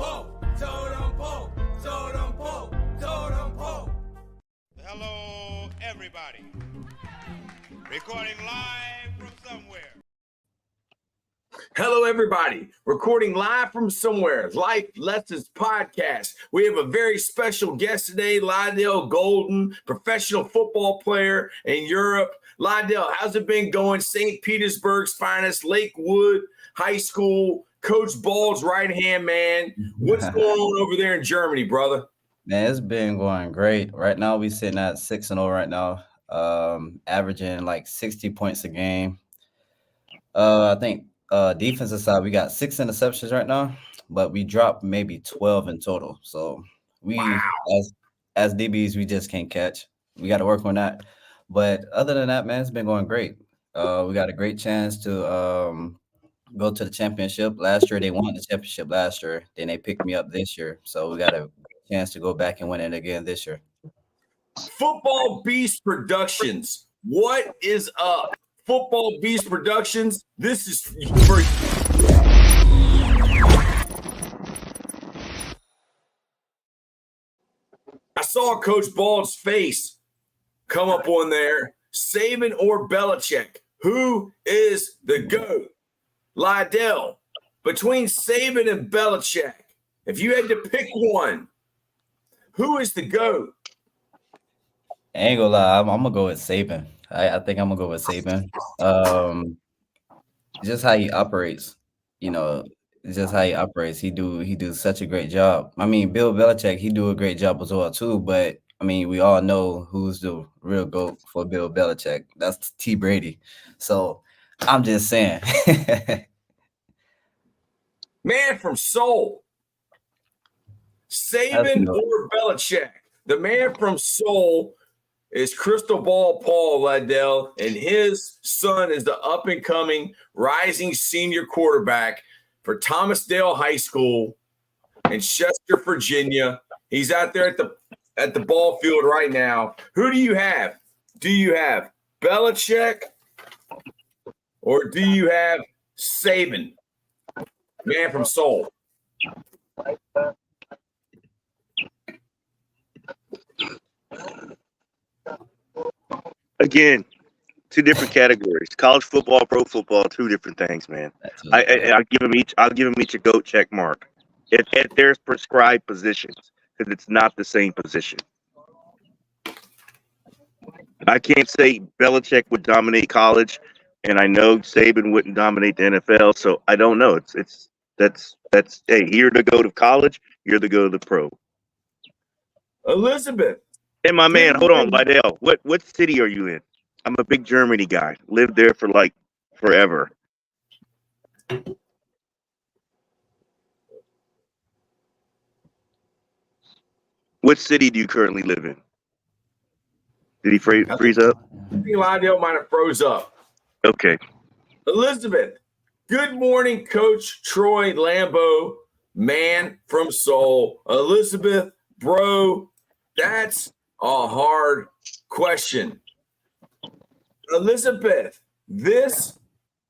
Hello, everybody. Recording live from somewhere. Hello, everybody. Recording live from somewhere. Life Lessons Podcast. We have a very special guest today, LaDELL Golden, professional football player in Europe. LaDELL, how's it been going? St. Petersburg's finest, Lakewood High School, Coach Ball's right-hand man. What's going on over there in Germany, brother? Man, it's been going great. Right now, we sitting at 6-0 right now, averaging like 60 points a game. I think defensive side, we got 6 interceptions right now, but we dropped maybe 12 in total. So we, as DBs, we just can't catch. We got to work on that. But other than that, man, it's been going great. We got a great chance to go to the championship. Last year, they won the championship last year. Then they picked me up this year. So we got a chance to go back and win it again this year. Football Beast Productions. What is up? Football Beast Productions. This is for I saw Coach Bald's face come up on there. Saban or Belichick? Who is the GOAT? LaDELL, between Saban and Belichick, if you had to pick one, who is the GOAT? I ain't gonna lie, I'm gonna go with Saban. I think I'm gonna go with Saban. Just how he operates, just how he operates. He do such a great job. I mean, Bill Belichick, he do a great job as well too. But I mean, we all know who's the real GOAT for Bill Belichick. That's T. Brady. So I'm just saying. Man from Seoul. Saban or Belichick? The man from Seoul is Crystal Ball Paul LaDELL, and his son is the up-and-coming rising senior quarterback for Thomasdale High School in Chester, Virginia. He's out there at the ball field right now. Who do you have? Do you have Belichick or do you have Saban? Man from Seoul. Again, two different categories. College football, pro football, two different things, man. I'll give them each a GOAT check mark at their prescribed positions because it's not the same position. I can't say Belichick would dominate college, and I know Saban wouldn't dominate the NFL, so I don't know. That's hey, you're the GOAT of college, you're the GOAT of the pro. Elizabeth. Hey, my man, hold on, LaDELL. What city are you in? I'm a big Germany guy. Lived there for like forever. What city do you currently live in? Did he freeze up? I think LaDELL might have froze up. Okay. Elizabeth, good morning, Coach Troy Lambeau, man from Seoul. Elizabeth, bro, that's a hard question. Elizabeth, this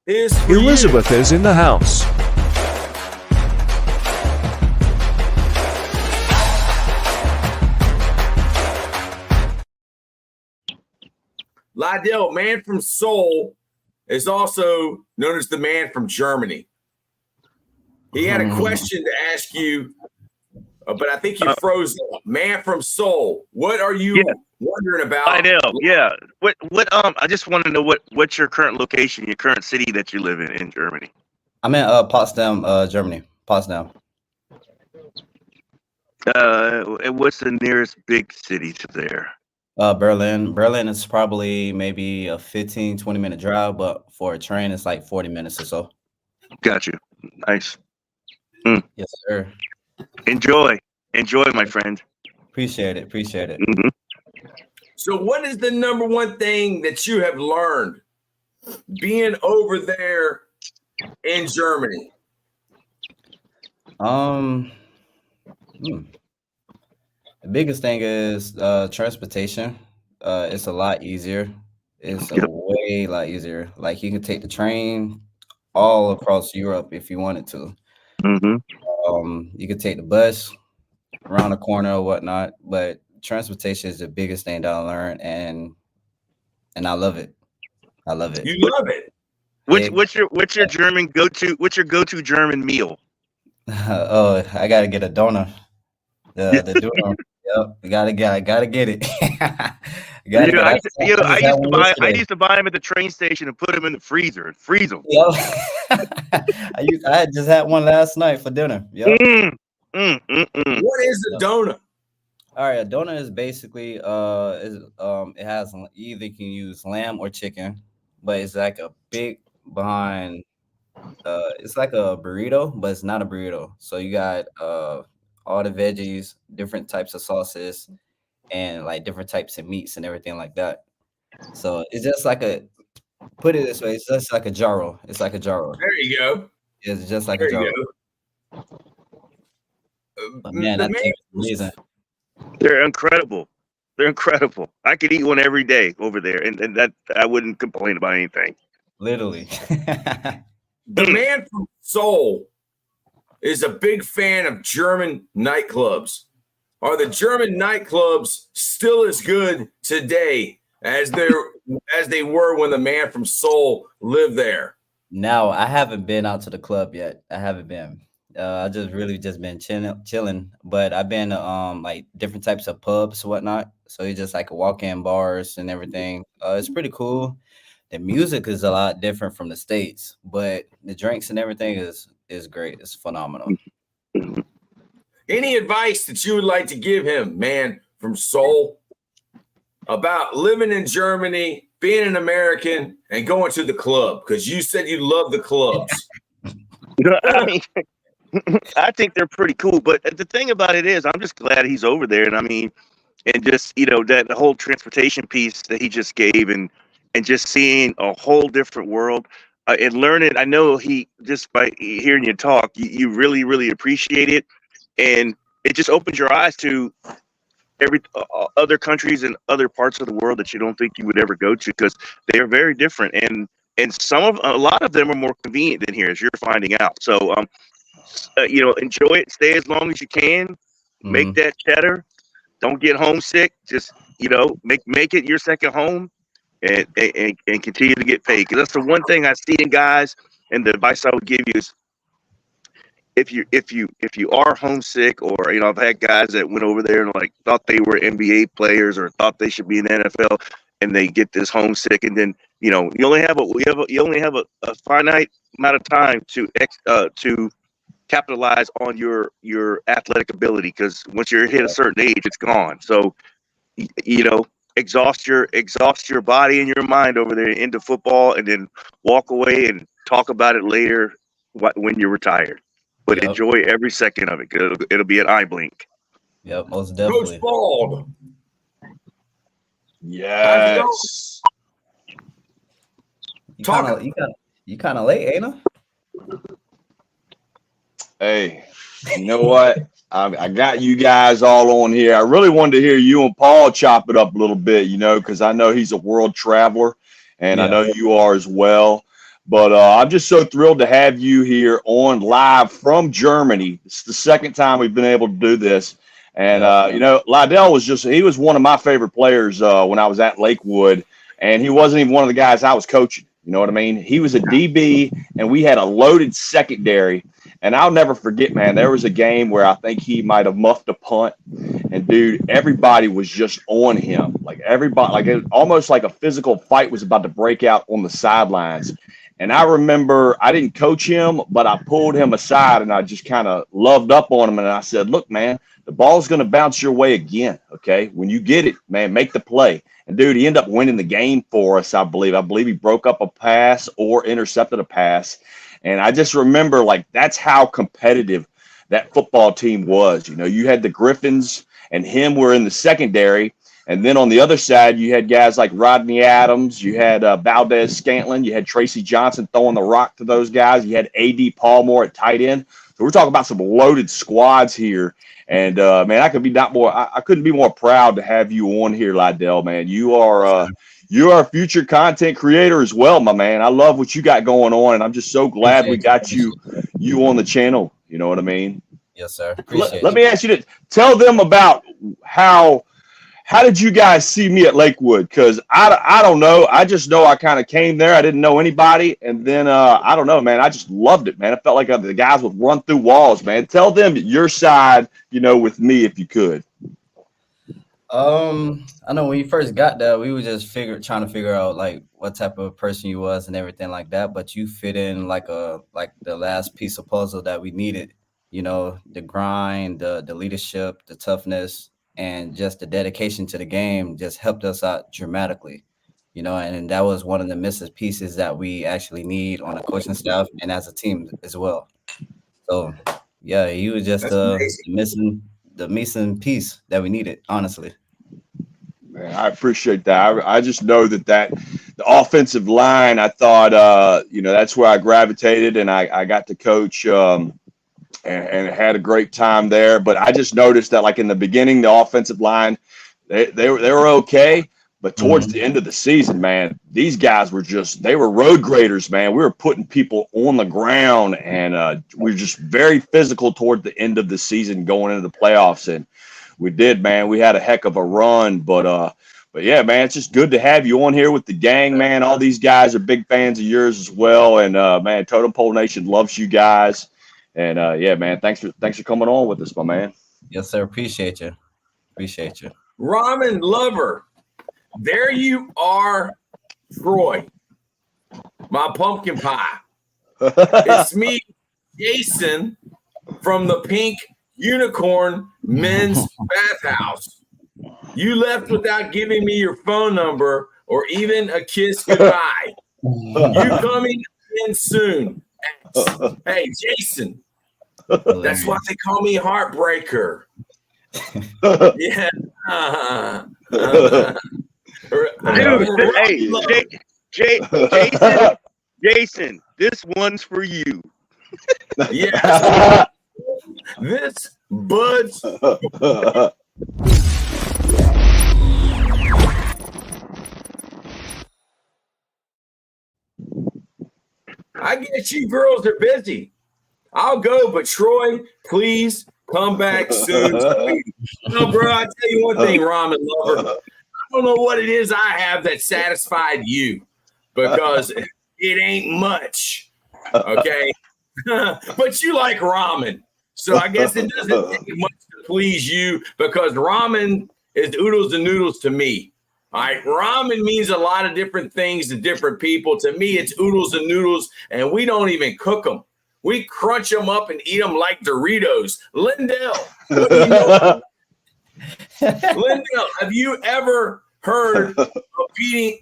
is for Elizabeth you. is in the house. LaDELL, man from Seoul, is also known as the man from Germany. He had a question to ask you, but I think you froze up. Man from Seoul, what are you wondering about? LaDELL, yeah. What I just want to know what's your current location, your current city that you live in Germany. I'm in Potsdam, Germany. Potsdam. And what's the nearest big city to there? Berlin. Berlin is probably maybe a 15-20 minute drive, but for a train, it's like 40 minutes or so. Got you. Nice. Yes, sir. Enjoy, my friend. Appreciate it. Mm-hmm. So what is the number one thing that you have learned being over there in Germany? The biggest thing is transportation. It's a lot easier. It's a way lot easier. Like you can take the train all across Europe if you wanted to. Mm-hmm. You could take the bus around the corner or whatnot, but transportation is the biggest thing that I learned, and I love it. I love it. You love it. What's your German go-to? What's your go-to German meal? Oh, I gotta get a donut. The donut. Yep, I gotta get it. I used to buy them at the train station and put them in the freezer and freeze them. Yep. I just had one last night for dinner. Yep. What is a donut? All right, a donut is basically it has either you can use lamb or chicken, but it's like a big behind. It's like a burrito, but it's not a burrito. So you got all the veggies, different types of sauces, and like different types of meats and everything like that. So it's just like put it this way, it's just like a gyro. It's like a gyro. There you go. It's just like a gyro. But man, that thing is amazing. They're incredible. They're incredible. I could eat one every day over there, and that I wouldn't complain about anything. Literally. The man from Seoul is a big fan of German nightclubs. Are the German nightclubs still as good today as they were when the man from Seoul lived there? No, I haven't been out to the club yet. I haven't been. I just been chilling. But I've been to like different types of pubs, whatnot. So it's just like walk-in bars and everything. It's pretty cool. The music is a lot different from the States, but the drinks and everything is great. It's phenomenal. Any advice that you would like to give him, man from Seoul, about living in Germany, being an American, and going to the club? Because you said you love the clubs. I think they're pretty cool. But the thing about it is, I'm just glad he's over there. And I mean, and just, that the whole transportation piece that he just gave and just seeing a whole different world and learning. I know he, just by hearing you talk, you really, really appreciate it. And it just opens your eyes to other countries and other parts of the world that you don't think you would ever go to, because they are very different. And a lot of them are more convenient than here, as you're finding out. So, enjoy it. Stay as long as you can. Make that cheddar. Don't get homesick. Just, make it your second home. And continue to get paid, because that's the one thing I see in guys. And the advice I would give you is, if you are homesick, or I've had guys that went over there and like thought they were NBA players or thought they should be in the NFL, and they get this homesick, and then you only have a finite amount of time to capitalize on your athletic ability, because once you're hit a certain age, it's gone. So exhaust your body and your mind over there into football, and then walk away and talk about it later when you're retired. But enjoy every second of it. It'll be an eye blink. Yep, most definitely. Coach Bald. Yes. You kind of late, ain't you? Hey, you know what? I got you guys all on here. I really wanted to hear you and Paul chop it up a little bit, because I know he's a world traveler, and I know you are as well. But I'm just so thrilled to have you here on live from Germany. It's the second time we've been able to do this. And, LaDELL he was one of my favorite players when I was at Lakewood, and he wasn't even one of the guys I was coaching. You know what I mean? He was a DB, and we had a loaded secondary. And I'll never forget, man, there was a game where I think he might have muffed a punt. And, dude, everybody was just on him. Almost like a physical fight was about to break out on the sidelines. And I remember I didn't coach him, but I pulled him aside and I just kind of loved up on him. And I said, look, man, the ball's going to bounce your way again, okay? When you get it, man, make the play. And, dude, he ended up winning the game for us, I believe. I believe he broke up a pass or intercepted a pass. And I just remember, that's how competitive that football team was. You had the Griffins and him were in the secondary. And then on the other side, you had guys like Rodney Adams. You had Valdez Scantlin. You had Tracy Johnson throwing the rock to those guys. You had A.D. Palmore at tight end. So we're talking about some loaded squads here. And, man, I couldn't be more proud to have you on here, LaDELL, man. You are a future content creator as well, my man. I love what you got going on, and I'm just so glad we got you on the channel. You know what I mean? Yes, sir. Appreciate Let me ask you this. Tell them about how did you guys see me at Lakewood? Because I don't know. I just know I kind of came there. I didn't know anybody. And then I don't know, man. I just loved it, man. I felt like the guys would run through walls, man. Tell them your side, with me if you could. I know when you first got there, we were just trying to figure out like what type of person you was and everything like that. But you fit in like the last piece of puzzle that we needed. The grind, the leadership, the toughness, and just the dedication to the game just helped us out dramatically. And that was one of the missing pieces that we actually need on the coaching staff and as a team as well. So yeah, he was just the missing piece that we needed, honestly. Man, I appreciate that. I just know that the offensive line, I thought, that's where I gravitated, and I got to coach and had a great time there. But I just noticed that, like in the beginning, the offensive line, they were okay. But towards the end of the season, man, these guys they were road graders, man. We were putting people on the ground, and we were just very physical toward the end of the season going into the playoffs. And we did, man. We had a heck of a run, but yeah, man, it's just good to have you on here with the gang, man. All these guys are big fans of yours as well, and man, Totem Pole Nation loves you guys, and yeah, man, thanks for coming on with us, my man. Yes, sir. Appreciate you. Ramen lover, there you are, Troy, my pumpkin pie. It's me, Jason, from the Pink Unicorn Men's Bathhouse. You left without giving me your phone number or even a kiss goodbye. You coming in soon. Hey, Jason. That's why they call me Heartbreaker. Yeah. Dude, hey, Jason, this one's for you. Yeah. This buds. I guess you girls are busy. I'll go, but Troy, please come back soon. No, bro, I tell you one thing, Ramen lover. I don't know what it is I have that satisfied you, because it ain't much. Okay. But you like ramen. So I guess it doesn't take much to please you, because ramen is oodles and noodles to me. All right. Ramen means a lot of different things to different people. To me, it's oodles and noodles, and we don't even cook them. We crunch them up and eat them like Doritos. LaDELL, what do you know? LaDELL, have you ever heard of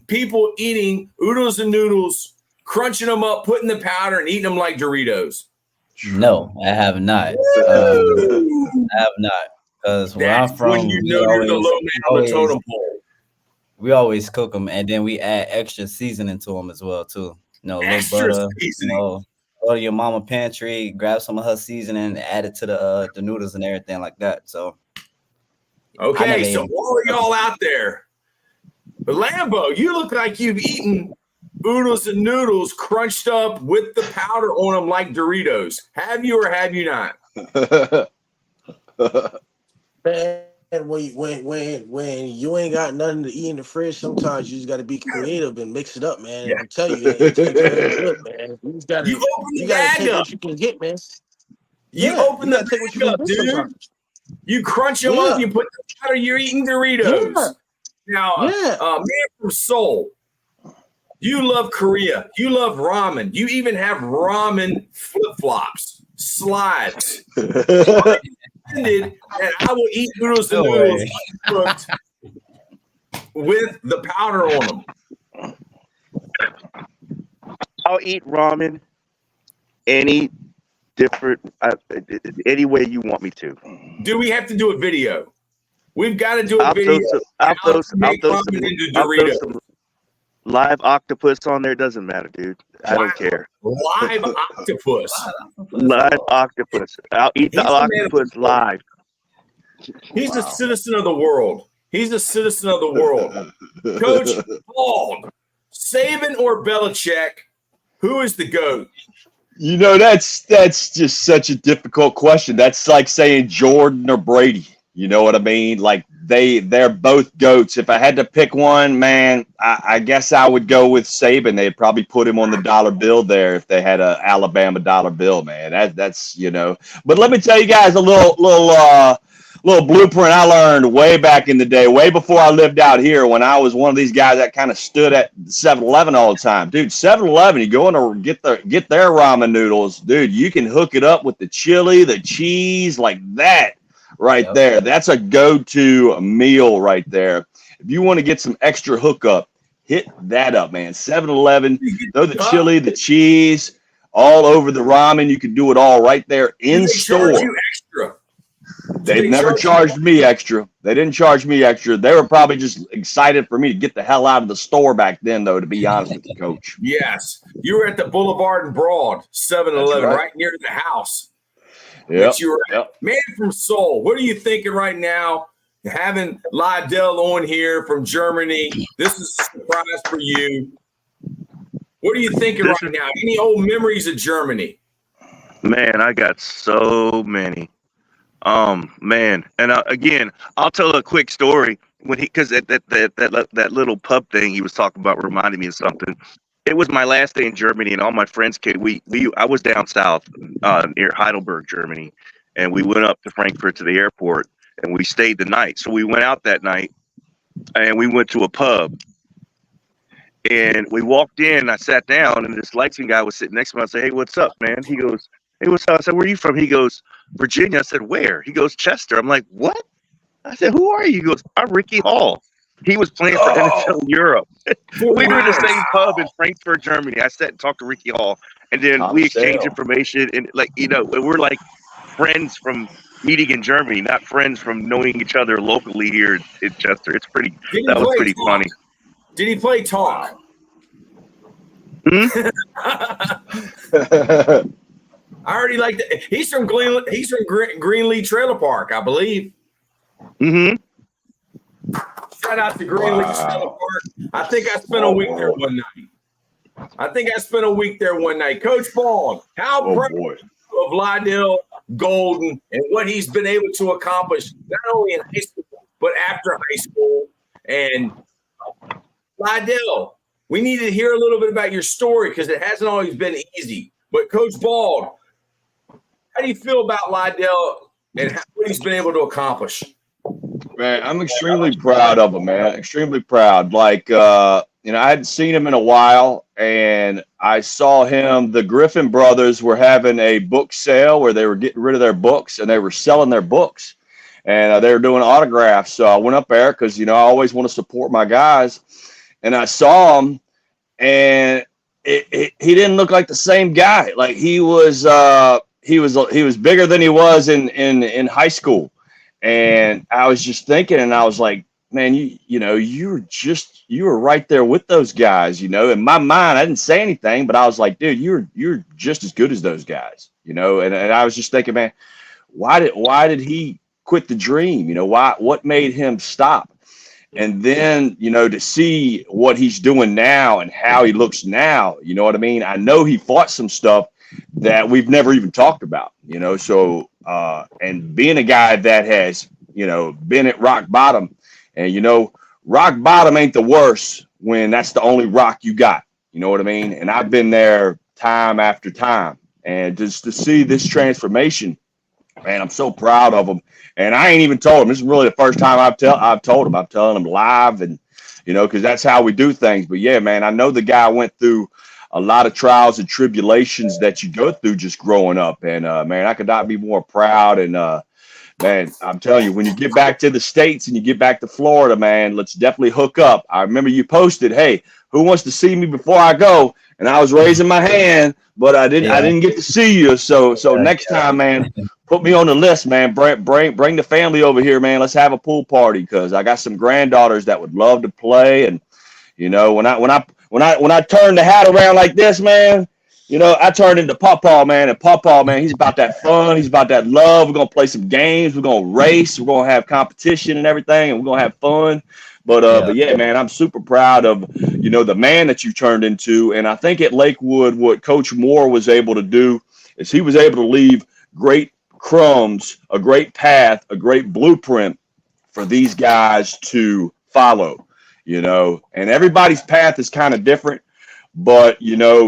people eating oodles and noodles, crunching them up, putting the powder, and eating them like Doritos? No, I have not. I have not. Because where I'm from, when you know you're the low man on the totem pole. We always cook them, and then we add extra seasoning to them as well, too. Extra butter, seasoning. Go to your mama pantry, grab some of her seasoning, add it to the noodles and everything like that. So, okay, so all of y'all out there, Lambo, you look like you've eaten oodles and noodles crunched up with the powder on them like Doritos. Have you or have you not? Man, when you ain't got nothing to eat in the fridge, sometimes you just got to be creative and mix it up, man. Yeah. I tell you, it tastes very good, man. You gotta take what you can get, man. You open the bag up, dude. Sometimes. You crunch them up, you put the powder, you're eating Doritos. Yeah. Now, man from Seoul, you love Korea. You love ramen. You even have ramen flip-flops, slides. And I will eat noodles and noodles cooked with the powder on them. I'll eat ramen any way you want me to. Do we have to do a video? We've got to do a video. I'll throw some live octopus on there. Doesn't matter, dude. I don't care. Live octopus. Live octopus. I'll eat the octopus live. He's a citizen of the world. He's a citizen of the world. Coach Paul, Saban or Belichick, who is the GOAT? You know, that's just such a difficult question. That's like saying Jordan or Brady. You know what I mean? Like they're both GOATs. If I had to pick one, man, I guess I would go with Saban. They'd probably put him on the dollar bill there if they had a Alabama dollar bill, man. That's you know. But let me tell you guys a little blueprint I learned way back in the day, way before I lived out here, when I was one of these guys that kind of stood at 7-Eleven all the time. Dude, 7-Eleven, you go in to get their ramen noodles, dude, you can hook it up with the chili, the cheese, like that right there. That's a go-to meal right there. If you want to get some extra hookup, hit that up, man. 7-Eleven, throw the chili, the cheese, all over the ramen. You can do it all right there in store. Charge you extra? They've never charged me extra. They didn't charge me extra. They were probably just excited for me to get the hell out of the store back then, though, to be honest with you, Coach. Yes. You were at the Boulevard and Broad, 7-Eleven, right near the house. Yep. You were Man from Seoul. What are you thinking right now? Having LaDELL on here from Germany. This is a surprise for you. What are you thinking right now? Any old memories of Germany? Man, I got so many. Man, and again, I'll tell a quick story because that little pub thing he was talking about reminded me of something. It was my last day in Germany, and all my friends came. I was down south near Heidelberg, Germany, and we went up to Frankfurt to the airport, and we stayed the night. So we went out that night, and we went to a pub, and we walked in. I sat down, and this lighting guy was sitting next to me. I said, "Hey, what's up, man?" He goes, "Hey, what's up?" I said, "Where are you from?" He goes, "Virginia." I said, "Where?" He goes, "Chester." I'm like, "What?" I said, "Who are you?" He goes, "I'm Ricky Hall." He was playing for NFL Europe. We were in the same pub in Frankfurt, Germany. I sat and talked to Ricky Hall, and then we exchanged information. And we're like friends from meeting in Germany, not friends from knowing each other locally here in Chester. That was pretty funny. Did he play talk? I already like that. He's from Greenlee Trailer Park, I believe. Mm-hmm. Shout out to Greenlee Trailer Park. I think I spent a week there one night. Coach Ball, how proud of LaDELL Golden and what he's been able to accomplish, not only in high school, but after high school. And LaDELL, we need to hear a little bit about your story because it hasn't always been easy. But Coach Bald, how do you feel about LaDELL and what he's been able to accomplish? Man, I'm extremely proud of him, man. Extremely proud. Like, I hadn't seen him in a while, and I saw him. The Griffin brothers were having a book sale where they were getting rid of their books, and they were selling their books, and they were doing autographs. So I went up there because, I always want to support my guys, and I saw him, and he didn't look like the same guy. Like he was bigger than he was in high school. And I was just thinking, and I was like, man, you were right there with those guys, in my mind. I didn't say anything, but I was like, dude, you're just as good as those guys, and I was just thinking, man, why did he quit the dream? What made him stop? And then, to see what he's doing now and how he looks now, you know what I mean? I know he fought some stuff that we've never even talked about, so and being a guy that has, been at rock bottom, and, rock bottom ain't the worst when that's the only rock you got, you know what I mean? And I've been there time after time, and just to see this transformation, man, I'm so proud of him. And I ain't even told him. This is really the first time I've told him. I'm telling him live, and because that's how we do things. But yeah, man, I know the guy went through a lot of trials and tribulations that you go through just growing up. And man, I could not be more proud. And man, I'm telling you, when you get back to the States and you get back to Florida, man, let's definitely hook up. I remember you posted, "Hey, who wants to see me before I go?" And I was raising my hand, but I didn't get to see you. So next time, man, put me on the list, man. Bring the family over here, man. Let's have a pool party because I got some granddaughters that would love to play. And when I turn the hat around like this, man, I turned into Pawpaw, man. And Pawpaw, man, he's about that fun. He's about that love. We're gonna play some games. We're gonna race. We're gonna have competition and everything, and we're gonna have fun. But yeah, man, I'm super proud of, the man that you turned into. And I think at Lakewood, what Coach Moore was able to do is he was able to leave great crumbs, a great path, a great blueprint for these guys to follow, and everybody's path is kind of different. But,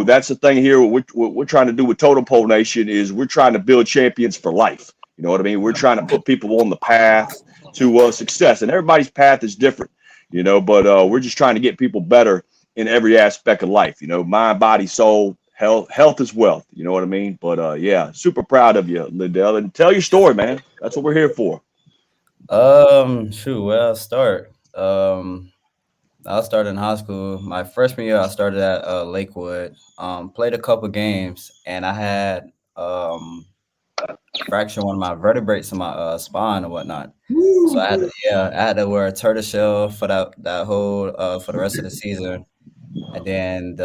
that's the thing here. What we're trying to do with Totem Pole Nation is we're trying to build champions for life. You know what I mean? We're trying to put people on the path to success, and everybody's path is different, but we're just trying to get people better in every aspect of life, mind, body, soul, health is wealth. You know what I mean? But yeah, super proud of you, LaDELL, and tell your story, man. That's what we're here for. Shoot, well, I'll start. I started in high school. My freshman year, I started at Lakewood. Played a couple games, and I had fractured one of my vertebrae in my spine and whatnot. So I had to wear a turtle shell for that whole for the rest of the season. And then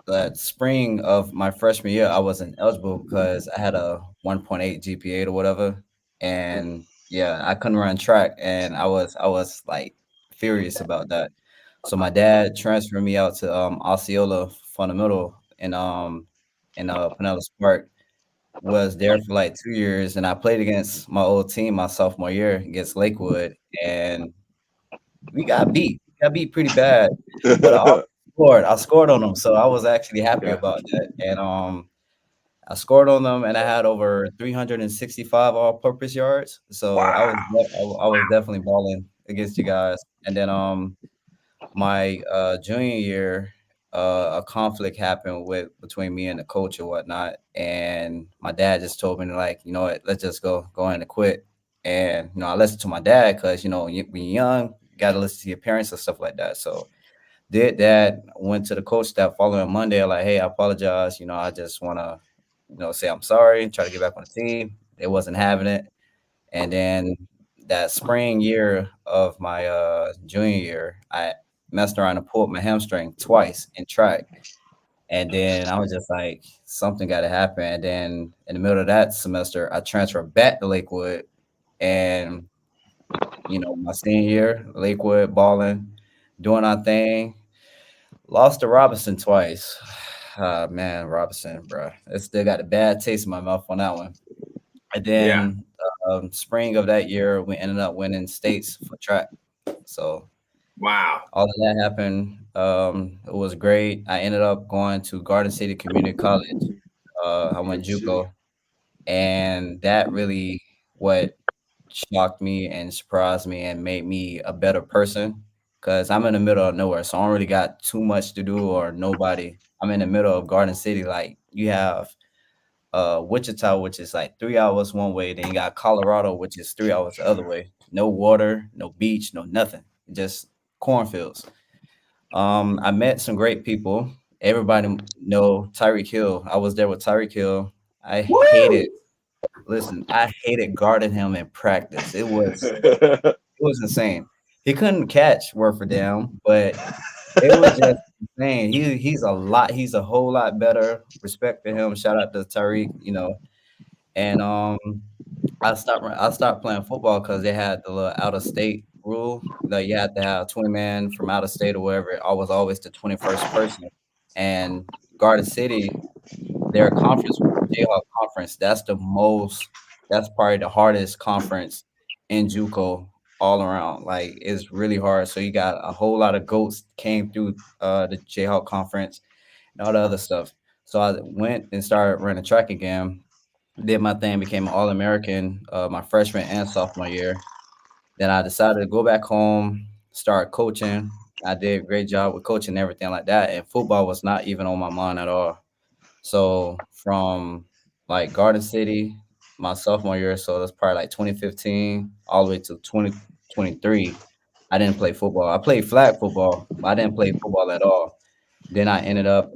that spring of my freshman year, I wasn't eligible because I had a 1.8 GPA or whatever, and yeah, I couldn't run track, and I was like furious about that. So my dad transferred me out to Osceola Fundamental in Pinellas Park. Was there for like 2 years, and I played against my old team my sophomore year against Lakewood, and we got beat. We got beat pretty bad, but I scored on them, so I was actually happy about that. And I scored on them, and I had over 365 all-purpose yards. So I was definitely balling against you guys. And then my junior year, a conflict happened between me and the coach or whatnot, and my dad just told me like, you know what, let's just go in and quit. And I listened to my dad because when you're young, you got to listen to your parents and stuff like that. So did that. Went to the coach that following Monday, like, hey, I apologize. I just want to, say I'm sorry, try to get back on the team. They wasn't having it. And then that spring year of my junior year, I messed around and pulled my hamstring twice in track. And then I was just like, something got to happen. And then in the middle of that semester, I transferred back to Lakewood. And, my senior year, Lakewood, balling, doing our thing. Lost to Robinson twice. Man, Robinson, bro. It still got a bad taste in my mouth on that one. And then spring of that year, we ended up winning states for track. So wow, all of that happened. It was great. I ended up going to Garden City Community College. I went JUCO, and that really what shocked me and surprised me and made me a better person. Because I'm in the middle of nowhere, so I don't really got too much to do or nobody. I'm in the middle of Garden City. Like, you have Wichita, which is like 3 hours one way. Then you got Colorado, which is 3 hours the other way. No water, no beach, no nothing. Just cornfields. I met some great people. Everybody know Tyreek Hill. I was there with Tyreek Hill. I hated guarding him in practice. It was insane. He couldn't catch word for down, but it was just insane. He's a whole lot better. Respect to him. Shout out to Tyreek, And I stopped playing football because they had the little out of state rule that you had to have 20 man from out of state or wherever. I was always the 21st person. And Garden City, their conference, Jayhawk conference, that's probably the hardest conference in JUCO all around. Like, it's really hard. So you got a whole lot of goats came through the Jayhawk conference and all the other stuff. So I went and started running track again. Did my thing, became an All-American my freshman and sophomore year. Then I decided to go back home, start coaching. I did a great job with coaching and everything like that. And football was not even on my mind at all. So from like Garden City, my sophomore year, so that's probably like 2015 all the way to 2023, I didn't play football. I played flag football, but I didn't play football at all. Then I ended up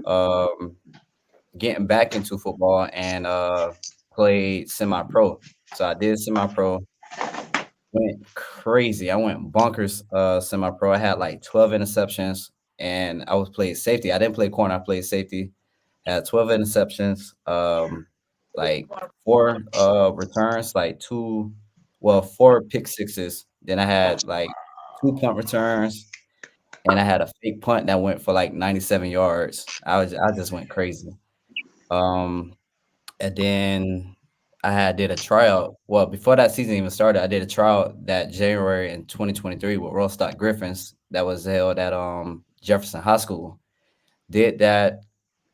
getting back into football and played semi-pro. So I did semi-pro, went crazy. I went bonkers semi-pro. I had like 12 interceptions, and I was playing safety. I didn't play corner. I played safety. Had 12 interceptions, like 4 returns, like 4 pick sixes, Then I had like 2-point returns, and I had a fake punt that went for like 97 yards. I just went crazy. And then I did a tryout. Well, before that season even started, I did a tryout that January in 2023 with Rostock Griffins that was held at Jefferson High School. Did that,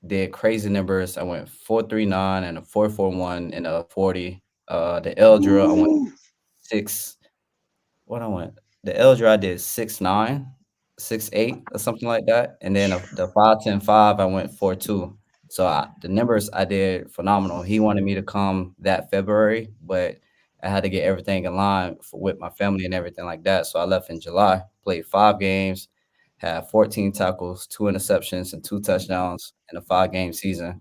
did crazy numbers. I went 4.39 and a 4.41 and a 40. The L drill, I went 6. What I went? The Eldra I did 6.9, 6.8 or something like that. And then the 5.10.5, I went 4.2. So the numbers I did phenomenal. He wanted me to come that February, but I had to get everything in line with my family and everything like that. So I left in July, played 5 games, had 14 tackles, 2 interceptions, and 2 touchdowns in a 5-game season.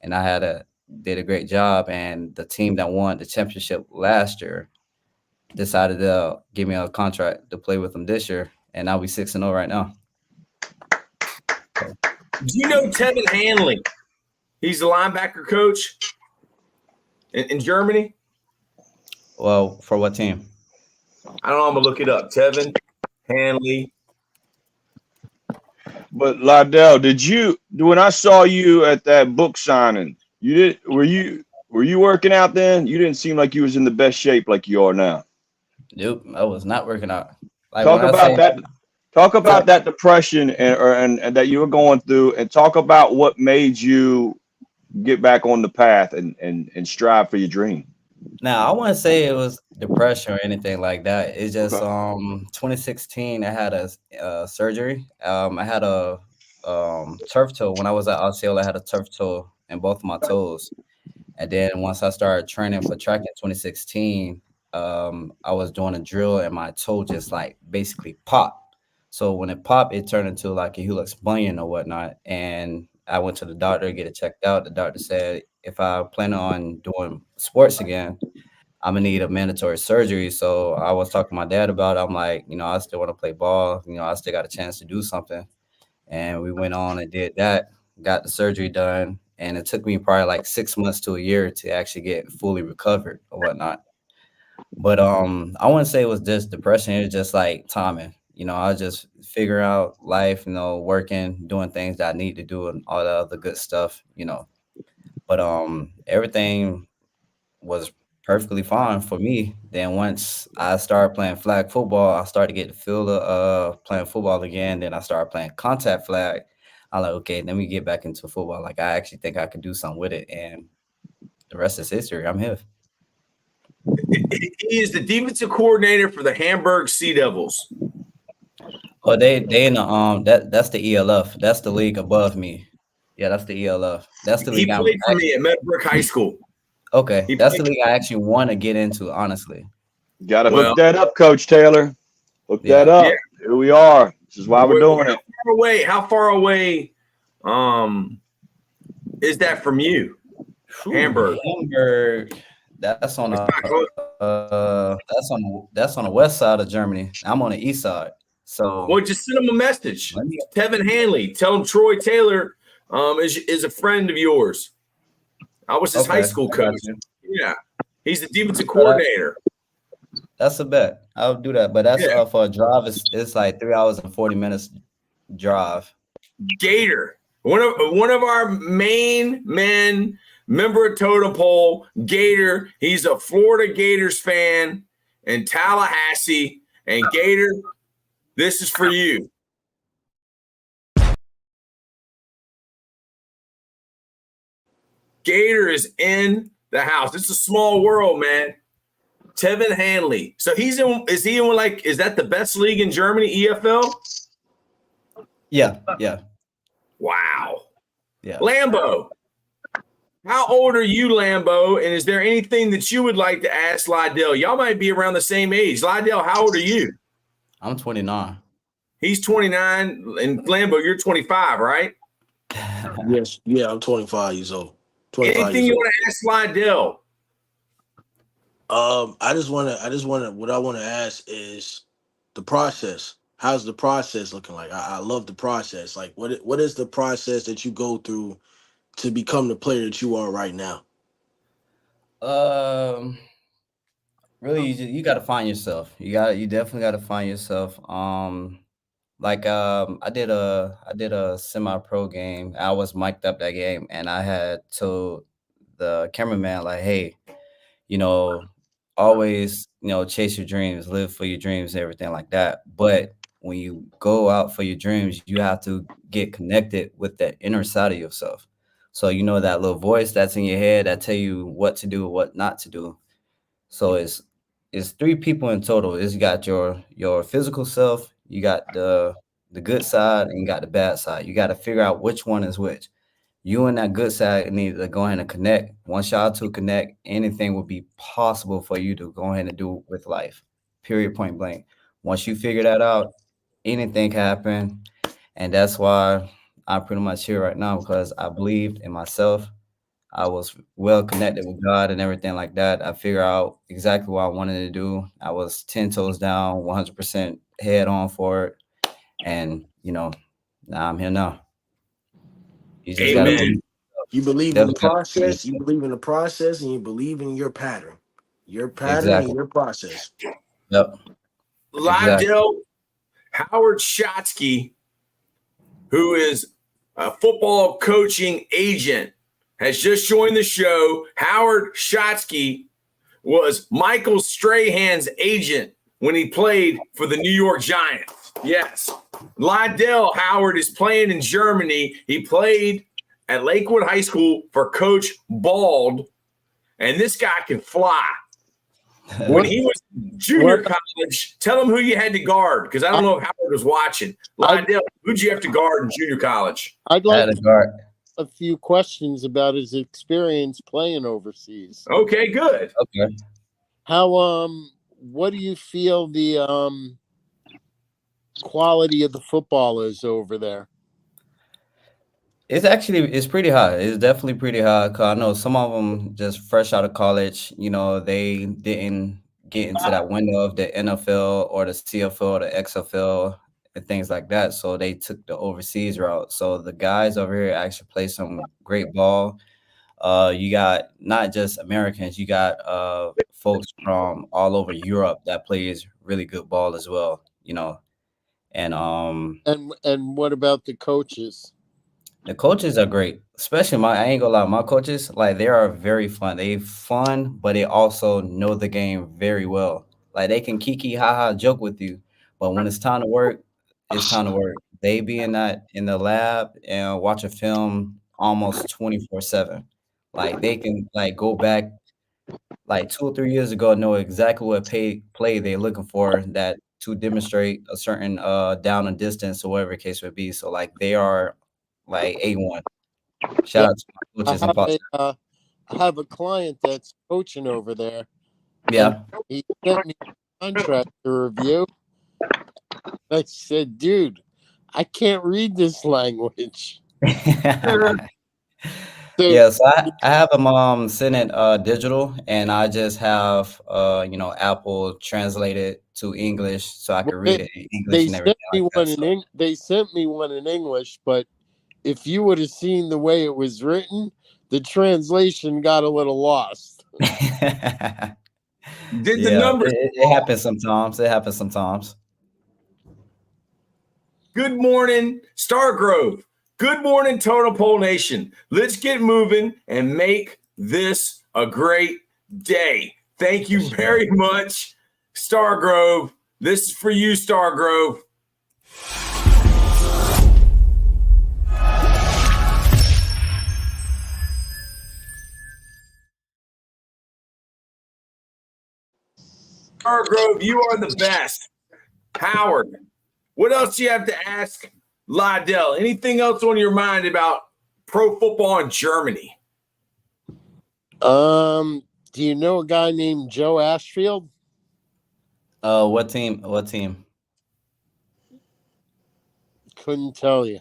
And I did a great job. And the team that won the championship last year decided to give me a contract to play with them this year, and now we 6-0 right now. Do you know Tevin Hanley? He's the linebacker coach in Germany. Well, for what team? I don't know. I'm gonna look it up. Tevin Hanley. But LaDELL, when I saw you at that book signing, were you working out then? You didn't seem like you was in the best shape like you are now. Nope, I was not working out. Like talk about that depression and that you were going through, and talk about what made you get back on the path and strive for your dream. Now, I wouldn't say it was depression or anything like that. It's just 2016, I had a surgery. I had a turf toe. When I was at RCL, I had a turf toe in both of my toes. And then once I started training for track in 2016, I was doing a drill and my toe just like basically popped. So when it popped, it turned into like a helix bunion or whatnot. And I went to the doctor to get it checked out. The doctor said, if I plan on doing sports again, I'm gonna need a mandatory surgery. So I was talking to my dad about it. I'm like, I still want to play ball. I still got a chance to do something. And we went on and did that, got the surgery done. And it took me probably like 6 months to a year to actually get fully recovered or whatnot. But I wouldn't say it was just depression. It was just like timing. I was just figuring out life, working, doing things that I need to do and all the other good stuff, But everything was perfectly fine for me. Then once I started playing flag football, I started to get the feel of playing football again. Then I started playing contact flag. I'm like, okay, let me get back into football. Like, I actually think I could do something with it. And the rest is history. I'm here. He is the defensive coordinator for the Hamburg Sea Devils. Oh, they in the that's the ELF. That's the league above me. Yeah, that's the ELF. That's the league. He played for me at Meadowbrook High School. Okay, that's the league I actually want to get into, honestly. Gotta hook that up, Coach Taylor. Hook that up. Yeah. Here we are. This is why we're doing it. How far away is that from you? Hamburg. That's on the west side of Germany. I'm on the east side. So just send him a message. Tevin Hanley. Tell him Troy Taylor is a friend of yours. I was his high school coach. Yeah. He's the defensive coordinator. That's a bet. I'll do that. But that's for a drive. It's like 3 hours and 40 minutes drive. Gator. One of our main men, member of Totem Pole, Gator. He's a Florida Gators fan in Tallahassee. And Gator, this is for you. Gator is in the house. It's a small world, man. Tevin Hanley. So is that the best league in Germany, EFL? Yeah. Wow. Yeah. Lambo. How old are you, Lambo? And is there anything that you would like to ask LaDELL? Y'all might be around the same age. LaDELL, how old are you? I'm 29. He's 29. And Lambo, you're 25, right? Yes. Yeah, I'm 25 years old. Anything you want to ask LaDELL? What I want to ask is the process. How's the process looking like? I love the process. Like, what is the process that you go through to become the player that you are right now? Really, you got to find yourself. You definitely got to find yourself. I did a semi-pro game. I was mic'd up that game, and I had told the cameraman like, "Hey, you know, always, chase your dreams, live for your dreams, and everything like that. But when you go out for your dreams, you have to get connected with that inner side of yourself. So that little voice that's in your head that tell you what to do, what not to do. So it's three people in total. It's you got your physical self, you got the good side, and you got the bad side. You got to figure out which one is which. You and that good side need to go ahead and connect. Once y'all two connect, anything will be possible for you to go ahead and do with life. Period, point blank. Once you figure that out, anything can happen. And that's why I'm pretty much here right now, because I believed in myself. I was well connected with God and everything like that. I figured out exactly what I wanted to do. I was 10 toes down, 100% head on for it. And, now I'm here now. You just got to believe. You believe in the process. You believe in the process, and you believe in your pattern. Your pattern and your process. Yep. LaDELL, Howard Shotsky, who is a football coaching agent, has just joined the show. Howard Shotsky was Michael Strahan's agent when he played for the New York Giants. Yes. LaDELL Howard is playing in Germany. He played at Lakewood High School for Coach Bald, and this guy can fly. When he was junior college, tell him who you had to guard, because I don't know if Howard was watching. LaDELL, who'd you have to guard in junior college? I'd like to guard a few questions about his experience playing overseas. Okay, good. Okay. How what do you feel the quality of the football is over there? It's pretty high. It's definitely pretty high. 'Cause I know some of them just fresh out of college, they didn't get into that window of the NFL or the CFL or the XFL and things like that. So they took the overseas route. So the guys over here actually play some great ball. You got not just Americans, you got folks from all over Europe that plays really good ball as well, And what about the coaches? The coaches are great, especially I ain't gonna lie, my coaches, like, they are very fun. They fun, but they also know the game very well. Like, they can kiki, haha, joke with you, but when it's time to work, it's time to work. They be in the lab and watch a film almost 24/7. Like, they can go back like 2 or 3 years ago, know exactly what play they're looking for that to demonstrate a certain down and distance or whatever the case would be. So they are like A1. Shout out to my coaches and partners. I have a client that's coaching over there. Yeah. He sent me a contract to review. I said, dude, I can't read this language. Yes, I have them send it digital, and I just have Apple translate it to English so I can read it in English and everything. They sent me one in English, but if you would have seen the way it was written, the translation got a little lost. The numbers? It happens sometimes. It happens sometimes. Good morning, Stargrove. Good morning, Total Pole Nation. Let's get moving and make this a great day. Thank you very much, Stargrove. This is for you, Stargrove. Stargrove, you are the best. Howard, what else do you have to ask LaDELL? Anything else on your mind about pro football in Germany? Do you know a guy named Joe Ashfield? What team? What team? Couldn't tell you.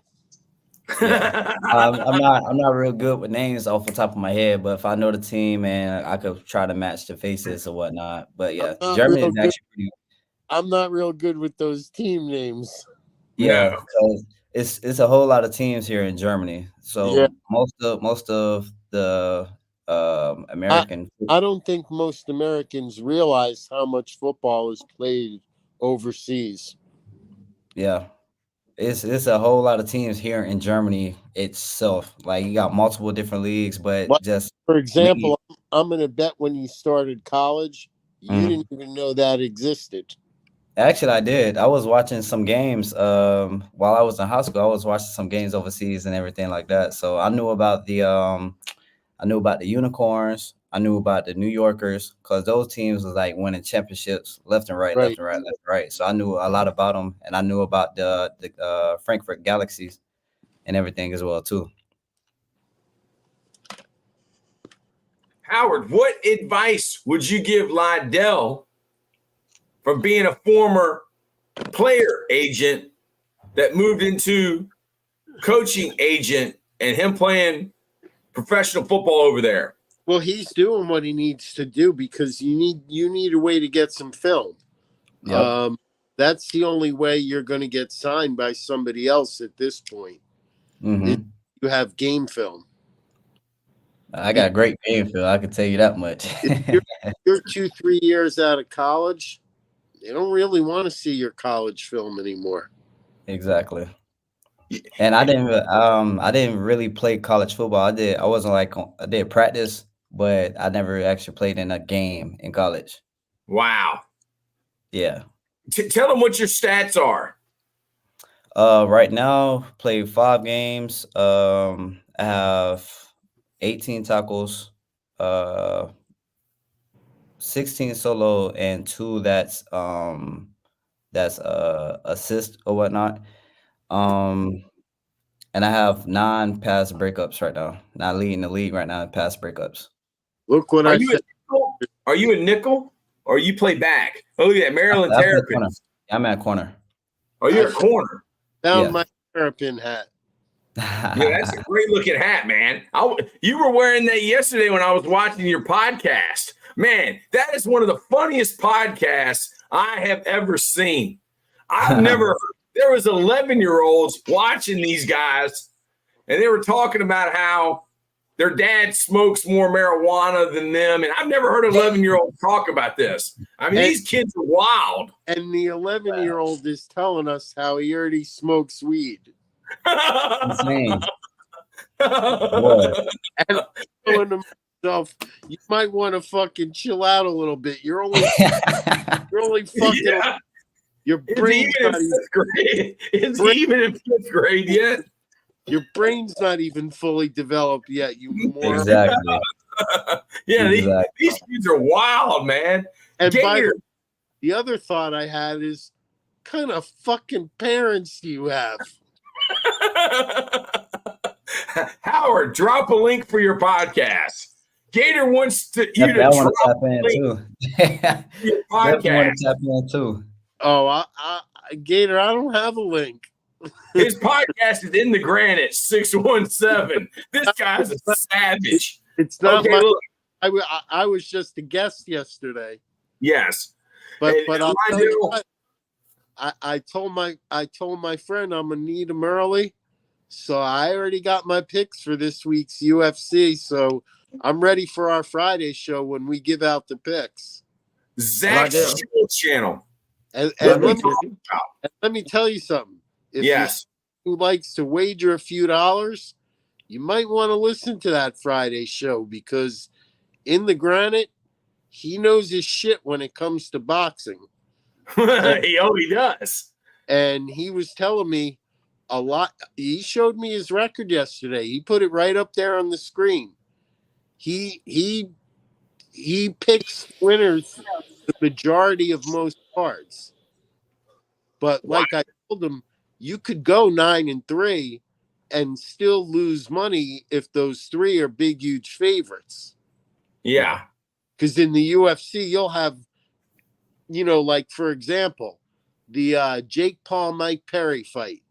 Yeah. I'm not real good with names off the top of my head, but if I know the team, and I could try to match the faces or whatnot. But yeah, Germany is actually pretty. I'm not real good with those team names. Yeah, because it's a whole lot of teams here in Germany. So most of the American. I don't think most Americans realize how much football is played overseas. Yeah. It's a whole lot of teams here in Germany itself. Like you got multiple different leagues, but just for example, I'm gonna bet when you started college, you didn't even know that existed. Actually, I did. I was watching some games while I was in high school. I was watching some games overseas and everything like that. So I knew about the Unicorns. I knew about the New Yorkers because those teams was like winning championships left and right, left and right, left and right. So I knew a lot about them, and I knew about the Frankfurt Galaxies and everything as well too. Howard, what advice would you give LaDELL from being a former player agent that moved into coaching agent and him playing professional football over there? Well, he's doing what he needs to do because you need a way to get some film. Yep. That's the only way you're going to get signed by somebody else at this point. You have game film. I got great game film. I can tell you that much. If you're 2-3 years out of college, they don't really want to see your college film anymore. Exactly. And I didn't really play college football. I did practice, but I never actually played in a game in college. Wow. Yeah. Tell them what your stats are. Right now, played 5 games. I have 18 tackles, 16 solo, and 2 that's assist or whatnot. And I have 9 pass breakups right now. Not leading the league right now in pass breakups. Look what I said. Are you a nickel or you play back? Oh, look at that. Maryland Terrapins. I'm at corner. Oh, you're a corner. Found my Terrapin hat. Yeah, that's a great looking hat, man. You were wearing that yesterday when I was watching your podcast. Man, that is one of the funniest podcasts I have ever seen. I've never there was 11-year-olds watching these guys, and they were talking about how their dad smokes more marijuana than them. And I've never heard an 11-year-old talk about this. I mean, these kids are wild. And the 11-year-old is telling us how he already smokes weed. Insane. And telling himself, you might want to fucking chill out a little bit. You're only fucking. Yeah. Your brain's not even in 5th grade yet. Your brain's not even fully developed yet. You moron. Exactly. These kids are wild, man. And the other thought I had is, kind of fucking parents do you have? Howard, drop a link for your podcast. Gator wants you to drop a link for your podcast. Tap in too. Oh, Gator, I don't have a link. His podcast is in the granite 617. This guy's a savage. It's not I was just a guest yesterday. Yes, but I'll tell you what, I told my friend I'm gonna need him early, so I already got my picks for this week's UFC. So I'm ready for our Friday show when we give out the picks. Zach's channel. And let me tell you something. If you're who likes to wager a few dollars, you might want to listen to that Friday show because in the granite, he knows his shit when it comes to boxing. He does. And he was telling me a lot. He showed me his record yesterday. He put it right up there on the screen. He picks winners the majority of most cards. But like I told him, you could go 9-3 and still lose money if those 3 are big, huge favorites. Yeah. Because in the UFC, you'll have, like, for example, the Jake Paul, Mike Perry fight.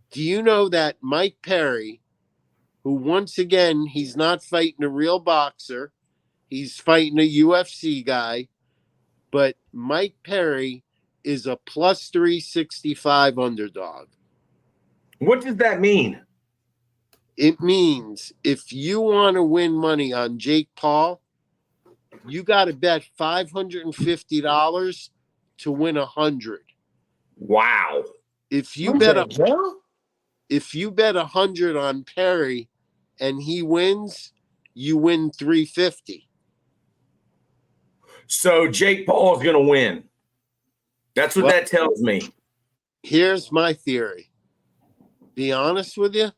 Do you know that Mike Perry, who once again, he's not fighting a real boxer, he's fighting a UFC guy, but Mike Perry is a plus 365 underdog. What does that mean? It means if you want to win money on Jake Paul, you got to bet $550 to win 100. Wow. If you bet 100 on Perry and he wins, you win 350. So Jake Paul is going to win. That's what that tells me. Here's my theory. Be honest with you,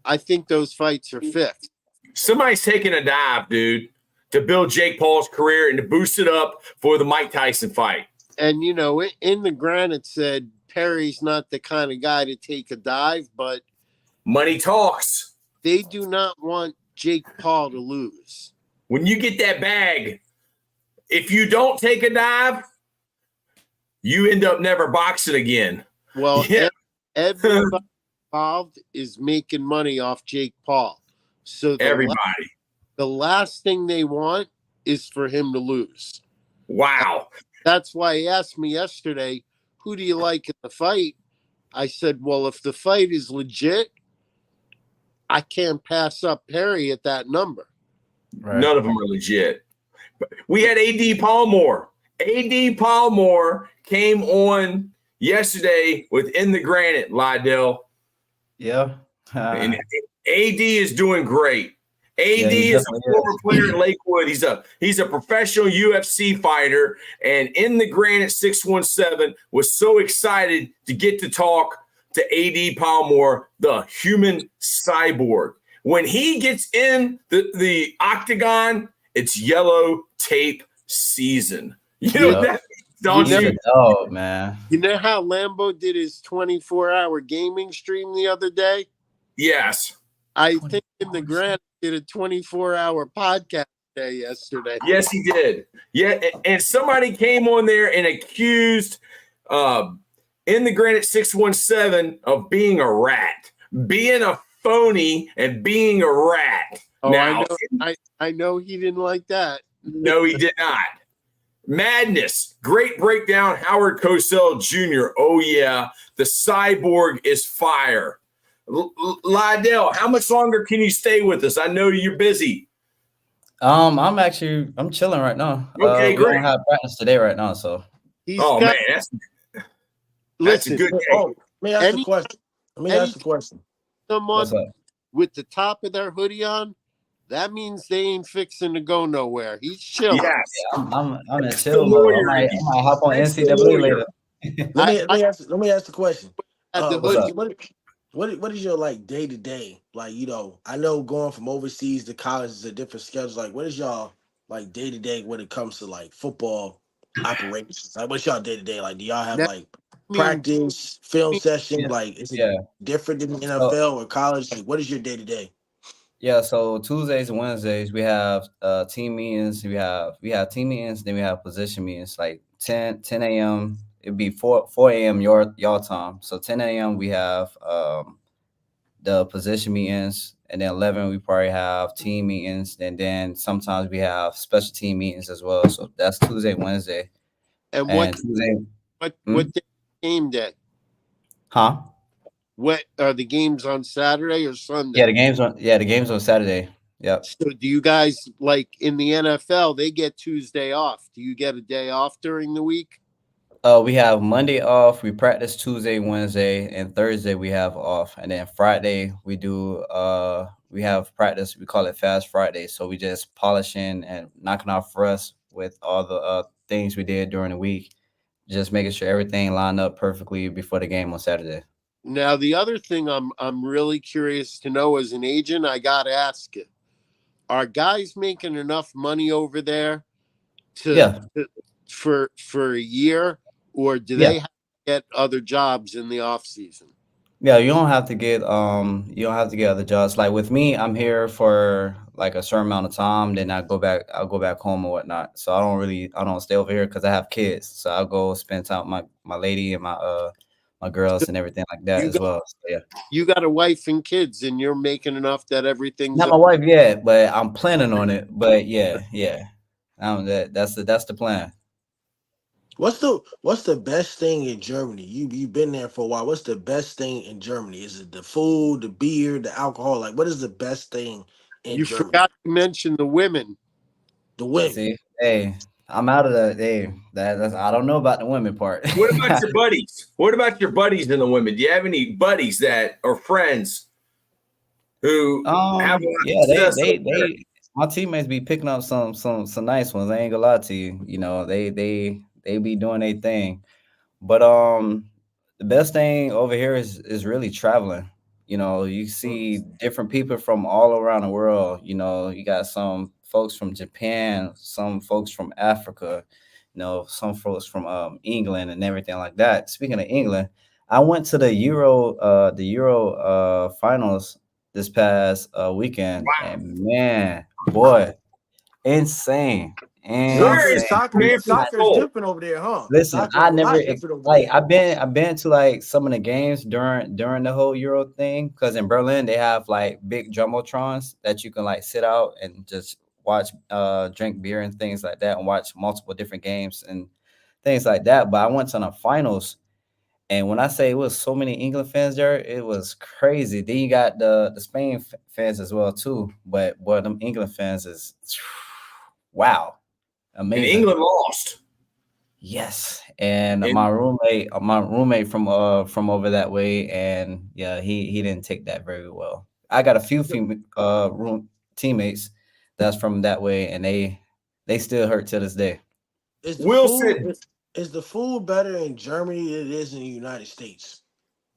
I think those fights are fixed. Somebody's taking a dive, dude, to build Jake Paul's career and to boost it up for the Mike Tyson fight. And, you know, in the grant, it said Perry's not the kind of guy to take a dive, but money talks. They do not want Jake Paul to lose. When you get that bag, if you don't take a dive, you end up never boxing again. Well, everybody involved is making money off Jake Paul. So the last thing they want is for him to lose. Wow. That's why he asked me yesterday, who do you like in the fight? I said, well, if the fight is legit, I can't pass up Perry at that number. Right. None of them are legit. We had AD Palmore. AD Palmore came on yesterday with In the Granite, LaDELL. Yeah. And AD is doing great. AD is a former player in Lakewood. He's a professional UFC fighter. And In the Granite 617 was so excited to get to talk to AD Palmore, the human cyborg. When he gets in the octagon, it's yellow tape season. You know that? Don't you? Oh, man. You know how Lambo did his 24-hour gaming stream the other day? Yes. I think In the Granite did a 24-hour podcast day yesterday. Yes, he did. Yeah, and somebody came on there and accused In the Granite 617 of being a rat, being a phony and being a rat. Oh, now, I know he didn't like that. No, he did not. Madness. Great breakdown, Howard Cosell Jr. Oh, yeah. The cyborg is fire. LaDELL, how much longer can you stay with us? I know you're busy. I'm chilling right now. Okay, great. We don't have practice today right now, so. Man, that's a good game. Let me ask the question. Someone with the top of their hoodie on, that means they ain't fixing to go nowhere. He's chilling. Yes. I'm in chill mode. I might hop on NCAA later. Let me ask the question. What is your like day to day? Like, you know, I know going from overseas to college is a different schedule. Like, what is y'all like day to day when it comes to like football operations? Like, what's y'all day to day? Like, do y'all have like practice, film session? Yeah. Like, is it different than the NFL or college? Like, what is your day to day? Yeah, so Tuesdays and Wednesdays we have team meetings. We have team meetings, then we have position meetings like 10 a.m. It'd be 4 a.m. your time. So 10 a.m. we have the position meetings, and then 11 we probably have team meetings, and then sometimes we have special team meetings as well. So that's Tuesday, Wednesday. And what day game day? Huh? What are the games on Saturday or Sunday? Yeah, the games on Saturday. Yep. So do you guys, like in the NFL, they get Tuesday off? Do you get a day off during the week? We have Monday off. We practice Tuesday, Wednesday, and Thursday we have off. And then Friday we do we have practice. We call it Fast Friday. So we just polishing and knocking off rust with all the things we did during the week, just making sure everything lined up perfectly before the game on Saturday. Now, the other thing I'm really curious to know as an agent, I got to ask you, are guys making enough money over there for a year, or do they have to get other jobs in the off season? Yeah, you don't have to get other jobs. Like with me, I'm here for like a certain amount of time, then I'll go back home or whatnot. So I don't stay over here because I have kids. So I'll go spend time with my lady and my girls and everything like that as well. So, yeah. You got a wife and kids, and you're making enough that everything's not my wife yet, but I'm planning on it. But yeah. That's the plan. What's the best thing in Germany? You've been there for a while. What's the best thing in Germany? Is it the food, the beer, the alcohol? Like, what is the best thing in You Germany? forgot to mention the women. The women. See, hey, I'm out of the hey. That's I don't know about the women part. What about your buddies? What about your buddies and the women? Do you have any buddies that are friends who have a lot Yeah, of success over there? they my teammates be picking up some nice ones. I ain't gonna lie to you. You know, they be doing their thing. But the best thing over here is really traveling. You know, you see different people from all around the world. You know, you got some folks from Japan, some folks from Africa, you know, some folks from England and everything like that. Speaking of England, I went to the Euro finals this past weekend, and man, boy, insane, Where Soccer, is insane. soccer, man from soccer's Seoul? different over there, huh? Listen, Soccer's I a never lot different over like there. I've been to like some of the games during the whole Euro thing because in Berlin they have like big jumbotrons that you can like sit out and just watch drink beer and things like that and watch multiple different games and things like that. But I went to the finals, and when I say it was so many England fans there, it was crazy. Then you got the Spain fans as well too. But boy, them England fans is wow, And amazing. England lost. Yes, and And my roommate from over that way, and yeah, he didn't take that very well. I got a few room teammates that's from that way, and they still hurt to this day. Is the Will food said, is the food better in Germany than it is in the United States?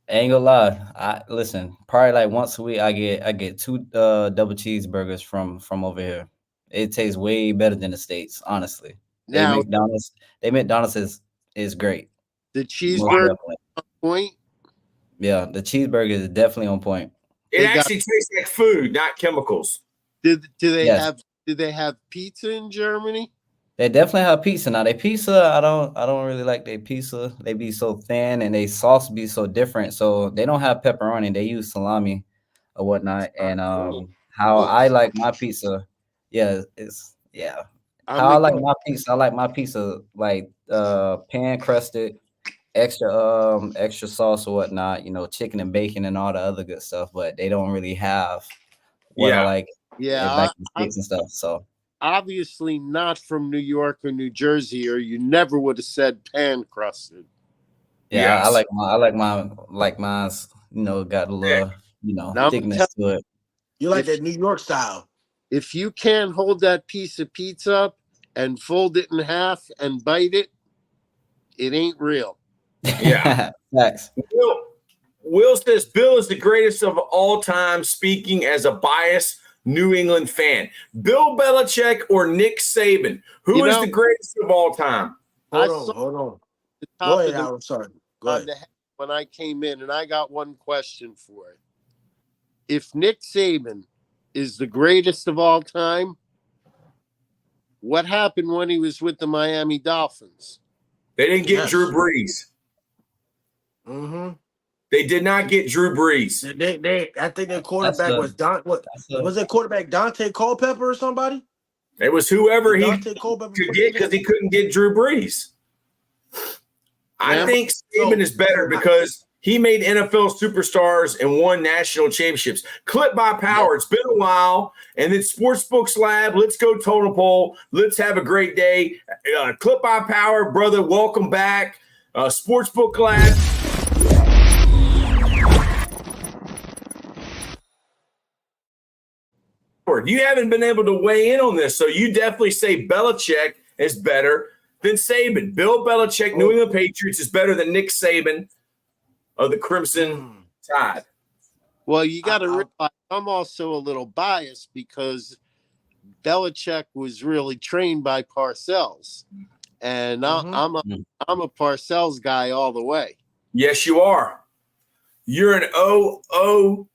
Ain't gonna lie, I listen. Probably like once a week, I get two double cheeseburgers from over here. It tastes way better than the States, honestly. They Now, McDonald's, McDonald's is great, the most cheeseburger definitely. point, Yeah, the cheeseburger is definitely on point. it they got actually tastes like food, not chemicals. do they Yes, have pizza in Germany? they definitely have pizza now. They pizza, I don't really like their pizza. They be so thin and they sauce be so different. So they don't have pepperoni. They use salami or whatnot. And how Ooh. I like my pizza, yeah, it's yeah. I'm How I the like my pizza, I like my pizza like pan crusted, extra sauce or whatnot. You know, chicken and bacon and all the other good stuff. But they don't really have what I Yeah. like yeah. back in the States and stuff. So. Obviously not from New York or New Jersey, or you never would have said pan crusted. Yeah, I Yes. like mine's, you know, got a Yeah. little, you know, Now, I'm thickness tell to it. You like if that New York style? if you can't hold that piece of pizza up and fold it in half and bite it, it ain't real. Yeah. Facts. Will says Bill is the greatest of all time, speaking as a biased New England fan. Bill Belichick or Nick Saban? Who is the greatest of all time? I Hold saw on. the Go top ahead, of the Al. I'm sorry. Go on ahead. the head when I came in, and I got one question for it. If Nick Saban is the greatest of all time, what happened when he was with the Miami Dolphins? They didn't get Yes. Drew Brees. Mm-hmm. They did not get Drew Brees. I think their quarterback was was their quarterback Dante Culpepper or somebody? It was whoever he Dante Culpepper could get because he couldn't get Drew Brees. I think Saban is better because he made NFL superstars and won national championships. Clip by Power. It's been a while. And then Sportsbook Lab. Let's go total poll. Let's have a great day. Clip by Power, brother. Welcome back. Sportsbook Lab. You haven't been able to weigh in on this, so you definitely say Belichick is better than Saban. Bill Belichick, New England Patriots, is better than Nick Saban of the Crimson Tide. Well, you got to realize I'm also a little biased because Belichick was really trained by Parcells, and I'm a Parcells guy all the way. Yes, you are. You're an OOU.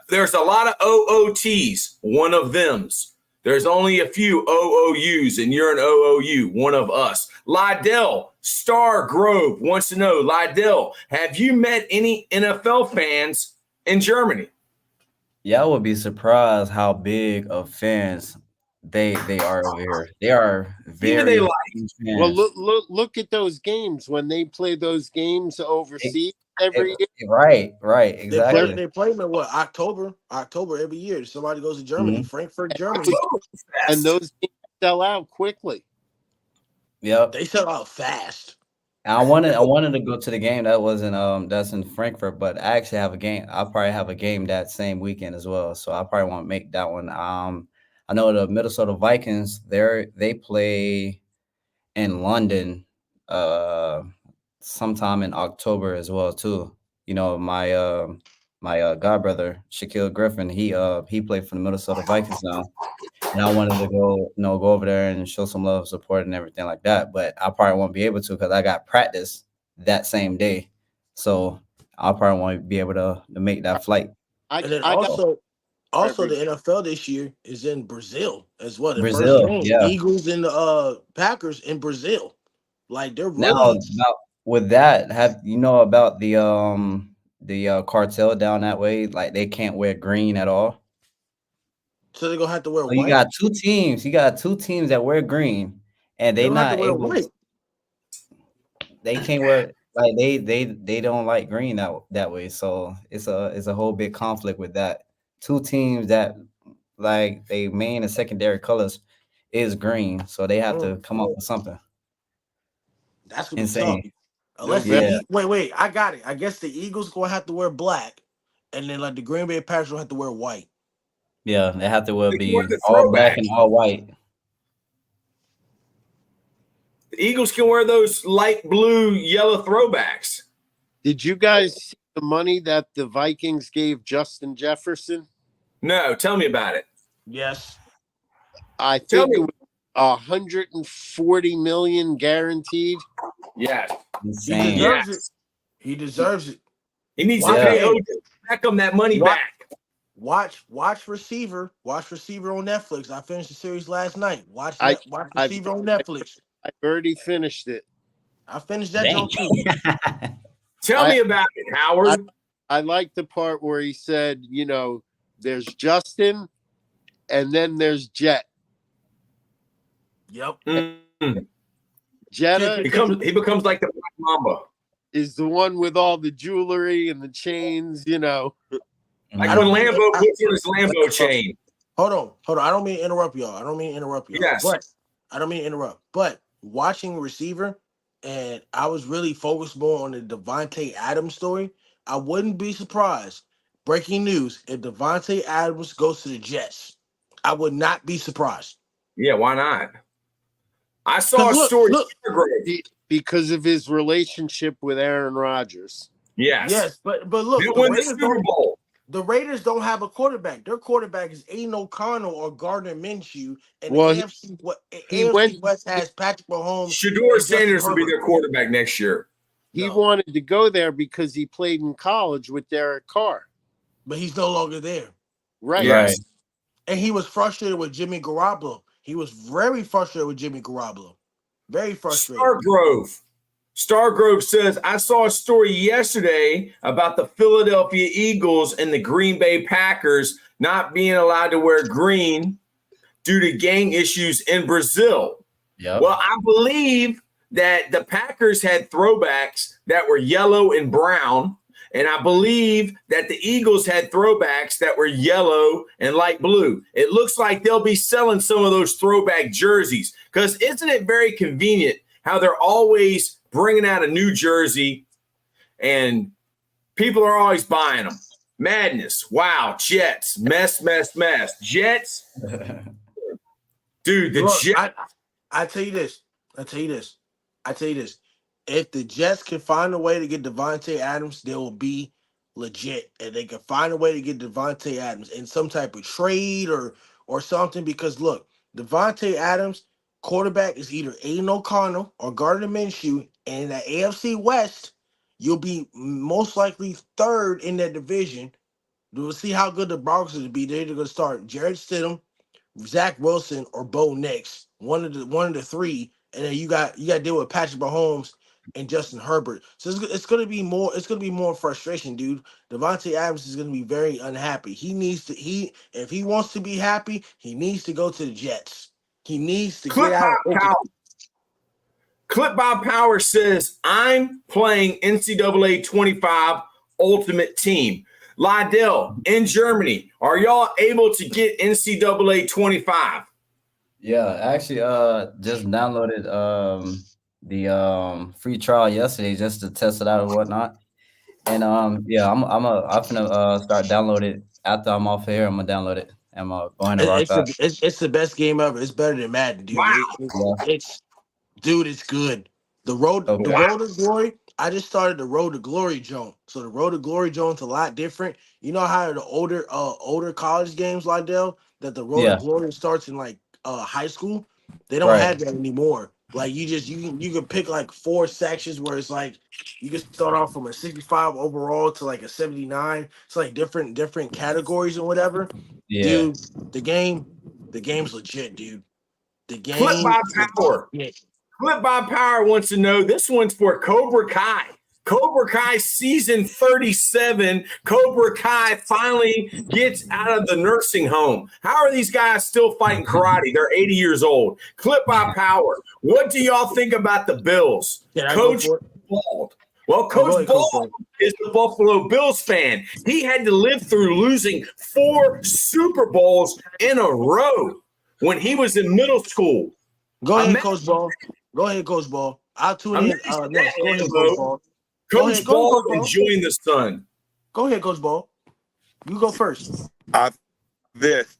There's a lot of OOTs, one of them's. There's only a few OOUs, and you're an OOU, one of us. LaDELL, Star Grove wants to know, LaDELL, have you met any NFL fans in Germany? Yeah, I would be surprised how big of fans They are over here. They are Who do they very like? huge Well, fans. look at those games when they play those games overseas every year. Right, They play exactly. them in what, October every year. Somebody goes to Germany, Mhm. Frankfurt, Germany. And those games sell out quickly. Yep. They sell out fast. And I wanted to go to the game that wasn't that's in Frankfurt, but I actually have a game. I'll probably have a game that same weekend as well. So I probably won't make that one. I know the Minnesota Vikings, they play in London sometime in October as well too. You know, my godbrother, Shaquille Griffin, he played for the Minnesota Vikings now. And I wanted to go over there and show some love, support, and everything like that. But I probably won't be able to because I got practice that same day. So I'll probably won't be able to make that flight. And then I got also the NFL this year is in Brazil as well. The first Brazil, game, yeah. Eagles and the Packers in Brazil. Like they're Now, really with that, have you know about the cartel down that way? Like they can't wear green at all. so they're gonna have to wear So you white. got two teams. You got two teams that wear green, and They they don't have to not wear able. white. They can't wear like they don't like green that way. So it's a whole big conflict with that. Two teams that like they main and secondary colors is green, so they have to come up with something That's gonna be tough. insane. Unless Yeah, wait, I got it. I guess the Eagles gonna have to wear black, and then like the Green Bay Packers will have to wear white. yeah, they have to will They can wear be the all black throwback. and all white. The Eagles can wear those light blue, yellow throwbacks. Did you guys see the money that the Vikings gave Justin Jefferson? No, tell me about it. Yes. I Tell think me. it was 140 million guaranteed. Yes. He Insane. deserves Yes. it. He deserves it. He needs Why- to pay Hey. OJ Beckham that money Why- back. Watch Receiver. Watch Receiver on Netflix. I finished the series last night. Watch I- Receiver on Netflix. I've already finished it. I finished that Dang. joke too. Tell me about it, Howard. I like the part where he said, you know, there's Justin and then there's Jet. Yep. Jetta He becomes like the Black Mamba. is the one with all the jewelry and the chains, you know. Like I when don't mean- Lambo puts on his Lambo chain. Hold on. I don't mean to interrupt y'all. Yes. But I don't mean to interrupt. But watching Receiver, and I was really focused more on the Devontae Adams story. I wouldn't be surprised. Breaking news: if Devontae Adams goes to the Jets, I would not be surprised. Yeah, why not? I saw a Look, story. look. Because of his relationship with Aaron Rodgers. Yes, but look, They win the Super Bowl. The Raiders don't have a quarterback. Their quarterback is Aiden O'Connell or Gardner Minshew, and Well, the AFC West has Patrick Mahomes. Shador and Justin Sanders will be Herbert. their quarterback next year. He No. wanted to go there because he played in college with Derek Carr. But he's no longer there. Right. Yes. And he was frustrated with Jimmy Garoppolo. He was very frustrated with Jimmy Garoppolo. Very frustrated. Stargrove says, I saw a story yesterday about the Philadelphia Eagles and the Green Bay Packers not being allowed to wear green due to gang issues in Brazil. Yep. Well, I believe that the Packers had throwbacks that were yellow and brown, and I believe that the Eagles had throwbacks that were yellow and light blue. It looks like they'll be selling some of those throwback jerseys because isn't it very convenient how they're always bringing out a new jersey and people are always buying them? Madness. Wow. Jets. Mess. Jets. Dude, the Look, Jets. I tell you this. If the Jets can find a way to get Devontae Adams, they will be legit. And they can find a way to get Devontae Adams in some type of trade or something. Because look, Devontae Adams, quarterback is either Aiden O'Connell or Gardner Minshew. And in the AFC West, you'll be most likely third in that division. We'll see how good the Broncos will be. They're going to start Jared Stidham, Zach Wilson, or Bo Nix. One of the three. And then you got to deal with Patrick Mahomes and Justin Herbert. So it's going to be more. It's going to be more frustration, dude. Devontae Adams is going to be very unhappy. If he wants to be happy, he needs to go to the Jets. He needs to get out of Oakland. Clip by Power says, I'm playing NCAA 25 Ultimate Team. LaDELL in Germany, are y'all able to get NCAA 25? Yeah, actually, just downloaded the free trial yesterday just to test it out and whatnot. And yeah, I'm gonna start downloading it after I'm off here. I'm gonna download it. I'm going to rock that. It's the best game ever. It's better than Madden, dude. Wow. It's good. The road to glory. I just started the road to glory joint. So the road to glory joint's a lot different. You know how the older college games, LaDELL, that the road to glory starts in like high school. They don't have that anymore. Like you can pick like 4 sections where it's like you can start off from a 65 overall to like a 79. It's like different categories and whatever. Yeah. Dude, the game's legit, dude. The game. Clip by Power. Clip by Power wants to know, this one's for Cobra Kai. Cobra Kai season 37. Cobra Kai finally gets out of the nursing home. How are these guys still fighting karate? They're 80 years old. Clip by Power. What do y'all think about the Bills? Coach Bald. Well, Coach Bald is the Buffalo Bills fan. He had to live through losing 4 Super Bowls in a row when he was in middle school. Go ahead, Coach Ball. Go ahead, Coach Ball. I'll tune in next. Go ahead, Coach Ball. Coach Ball enjoying the sun. Go ahead, Coach Ball. You go first. This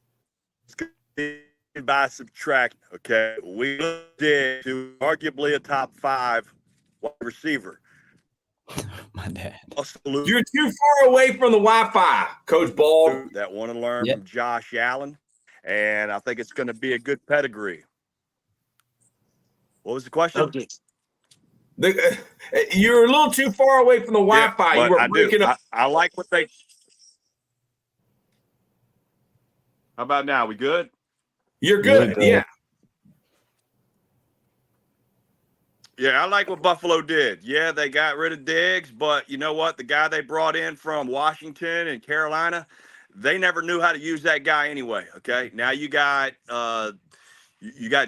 by subtract. Okay, we did to arguably a top 5 wide receiver. My dad. You're too far away from the Wi-Fi, Coach Ball. That want to learn from Josh Allen, and I think it's going to be a good pedigree. What was the question? Okay. You're a little too far away from the Wi-Fi. You were breaking up. I like what they. How about now? We good? You're good. Yeah. Yeah, I like what Buffalo did. Yeah, they got rid of Diggs, but you know what? The guy they brought in from Washington and Carolina, they never knew how to use that guy anyway. Okay, now you got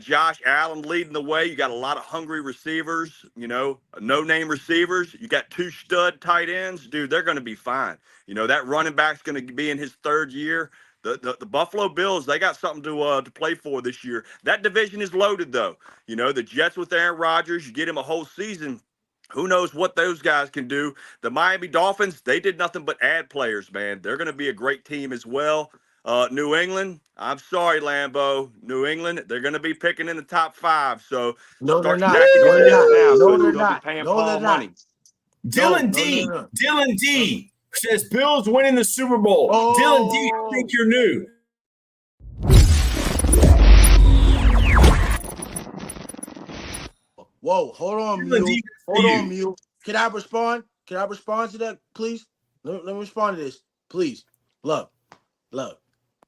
Josh Allen leading the way. You got a lot of hungry receivers, no-name receivers. You got 2 stud tight ends. Dude, they're going to be fine. That running back's going to be in his 3rd year. The Buffalo Bills, they got something to play for this year. That division is loaded, though. The Jets with Aaron Rodgers, you get him a whole season. Who knows what those guys can do? The Miami Dolphins, they did nothing but add players, man. They're going to be a great team as well. New England, I'm sorry, Lambeau. New England, they're going to be picking in the top 5. So no, they're not. No, they're not. Paying Paul money. Dylan D says Bills winning the Super Bowl. Dylan D, I think you're new. Whoa, hold on, Mule. Hold on, Mule. Can I respond? Can I respond to that, please? Let me respond to this, please. Look.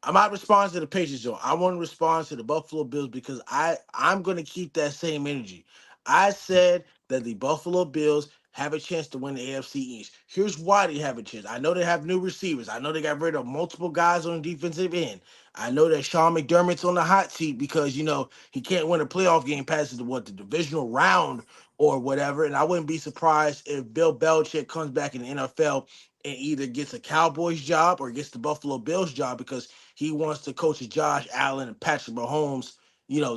I'm not responding to the Patriots, though. I want to respond to the Buffalo Bills because I'm going to keep that same energy. I said that the Buffalo Bills have a chance to win the AFC East. Here's why they have a chance. I know they have new receivers. I know they got rid of multiple guys on the defensive end. I know that Sean McDermott's on the hot seat because, he can't win a playoff game past the divisional round or whatever. And I wouldn't be surprised if Bill Belichick comes back in the NFL and either gets a Cowboys job or gets the Buffalo Bills job because he wants to coach a Josh Allen and Patrick Mahomes,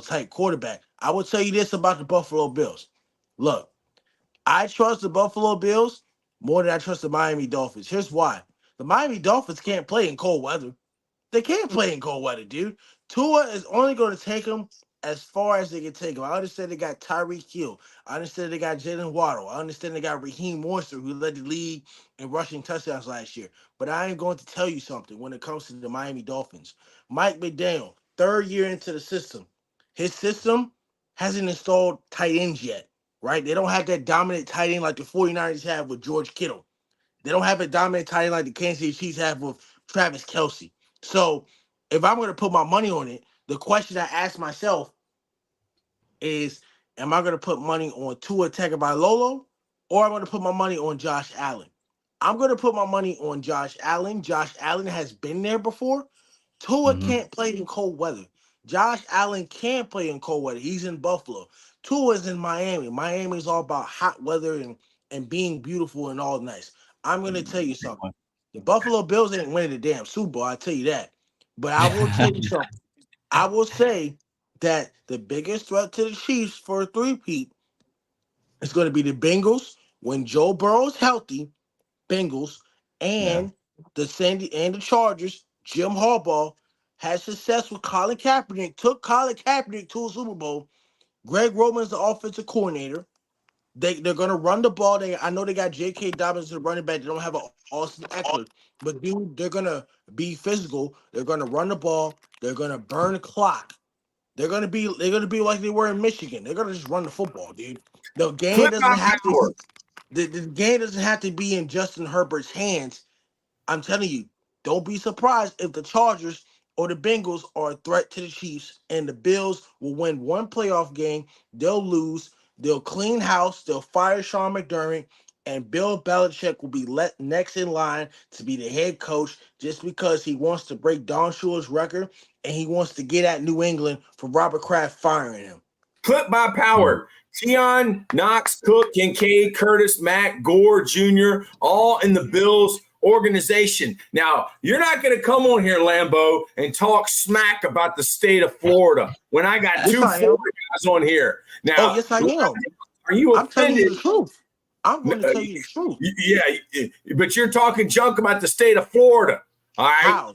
type quarterback. I will tell you this about the Buffalo Bills. Look, I trust the Buffalo Bills more than I trust the Miami Dolphins. Here's why. The Miami Dolphins can't play in cold weather. They can't play in cold weather, dude. Tua is only going to take them as far as they can take them. I understand they got Tyreek Hill. I understand they got Jalen Waddle. I understand they got Raheem Mostert, who led the league in rushing touchdowns last year. But I am going to tell you something when it comes to the Miami Dolphins. Mike McDaniel, 3rd year into the system. His system hasn't installed tight ends yet, right? They don't have that dominant tight end like the 49ers have with George Kittle. They don't have a dominant tight end like the Kansas City Chiefs have with Travis Kelce. So if I'm going to put my money on it, the question I ask myself is, am I going to put money on Tua Tagovailoa or I'm going to put my money on Josh Allen. I'm going to put my money on Josh Allen. Josh Allen has been there before. Tua can't play in cold weather. Josh Allen can't play in cold weather. He's in Buffalo. Tua's in Miami. Miami is all about hot weather and being beautiful and all nice. I'm going to tell you something. The Buffalo Bills ain't winning the damn Super Bowl, I'll tell you that. But I will tell you something. I will say that the biggest threat to the Chiefs for a three-peat is going to be the Bengals when Joe Burrow's healthy. Bengals and the Chargers. Jim Harbaugh had success with Colin Kaepernick. Took Colin Kaepernick to a Super Bowl. Greg Roman's the offensive coordinator. They're gonna run the ball. I know they got J.K. Dobbins the running back. They don't have an Austin Eckler, but dude, they're gonna be physical. They're gonna run the ball. They're gonna burn the clock. They're gonna be like they were in Michigan. They're gonna just run the football, dude. The game doesn't have to. The game doesn't have to be in Justin Herbert's hands. I'm telling you, don't be surprised if the Chargers or the Bengals are a threat to the Chiefs and the Bills will win one playoff game. They'll lose. They'll clean house. They'll fire Sean McDermott, and Bill Belichick will be next in line to be the head coach just because he wants to break Don Shula's record and he wants to get at New England for Robert Kraft firing him. Clip by power. Tion, Knox, Cook, Kincaid, Curtis, Mack, Gore Jr., all in the Bills organization. Now, you're not going to come on here, Lambeau, and talk smack about the state of Florida when I got two Florida guys on here. Now, yes, I am. Are you offended? I'm telling you the truth. I'm going to tell you the truth. Yeah, but you're talking junk about the state of Florida. All right. How?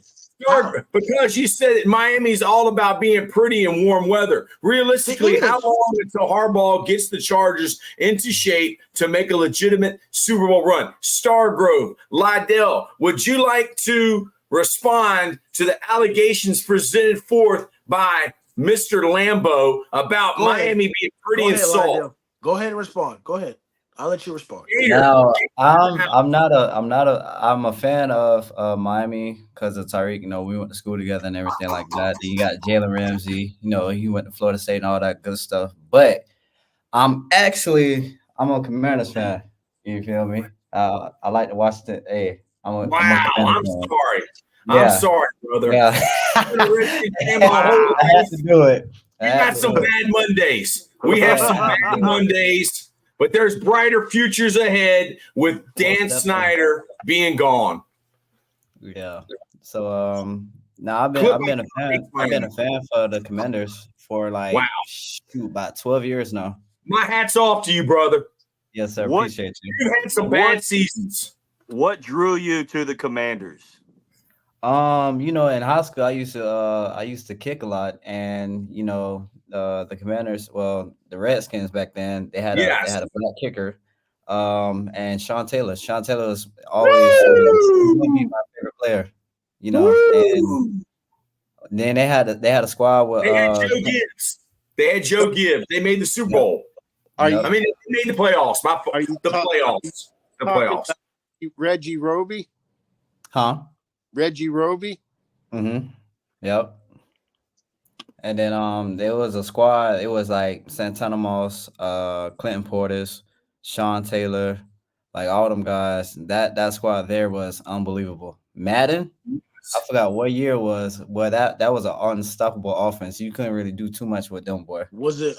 Because you said that Miami's all about being pretty in warm weather. Realistically, how long until Harbaugh gets the Chargers into shape to make a legitimate Super Bowl run? Stargrove, LaDELL, would you like to respond to the allegations presented forth by Mr. Lambeau about Miami being pretty and soft? Go ahead and respond. Go ahead. I'll let you respond. Now, I'm a fan of Miami because of Tyreek. You know, we went to school together and everything like that. Then you got Jalen Ramsey. You know, he went to Florida State and all that good stuff. But I'm a Commanders fan. You feel me? I like to watch the. Hey, I'm sorry. Yeah. I'm sorry, brother. Yeah. I had to do it. You got some bad Mondays. We have some bad Mondays. But there's brighter futures ahead with Dan Snyder being gone. Yeah. So now I've been a fan for the Commanders for about 12 years now. My hat's off to you, brother. Yes, sir. Appreciate you. You had some bad seasons. What drew you to the Commanders? You know, in high school I used to kick a lot, and you know, the Commanders, well, the Redskins back then, they had a black kicker, and Sean Taylor. Sean Taylor was always my favorite player, you know. And then they had a squad with they had Joe Gibbs. They had Joe Gibbs. They made the Super Bowl. They made the playoffs. The playoffs. Reggie Roby? Huh? Reggie Roby? Mm-hmm. Yep. And then there was a squad. It was like Santana Moss, Clinton Portis, Sean Taylor, like all them guys. That squad there was unbelievable. Madden, I forgot what year it was. Well, that was an unstoppable offense. You couldn't really do too much with them, boy. Was it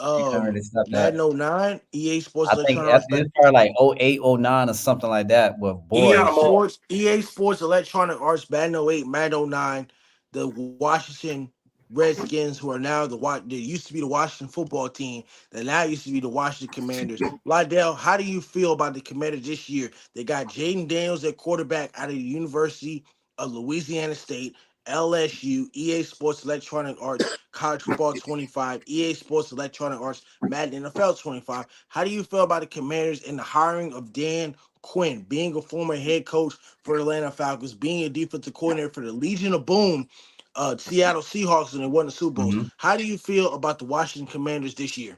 Madden 09? EA Sports I think it's probably like 08, 09 or something like that. But boy, EA Sports Electronic Arts, Madden 08, Madden 09, the Washington Redskins, who are now they used to be the Washington football team, that now used to be the Washington Commanders. LaDELL, how do you feel about the Commanders this year? They got Jaden Daniels at quarterback out of the University of Louisiana State, LSU, EA Sports Electronic Arts, College Football 25, EA Sports Electronic Arts, Madden NFL 25. How do you feel about the Commanders and the hiring of Dan Quinn, being a former head coach for the Atlanta Falcons, being a defensive coordinator for the Legion of Boom, Seattle Seahawks, and they won the Super Bowls? Mm-hmm. How do you feel about the Washington Commanders this year?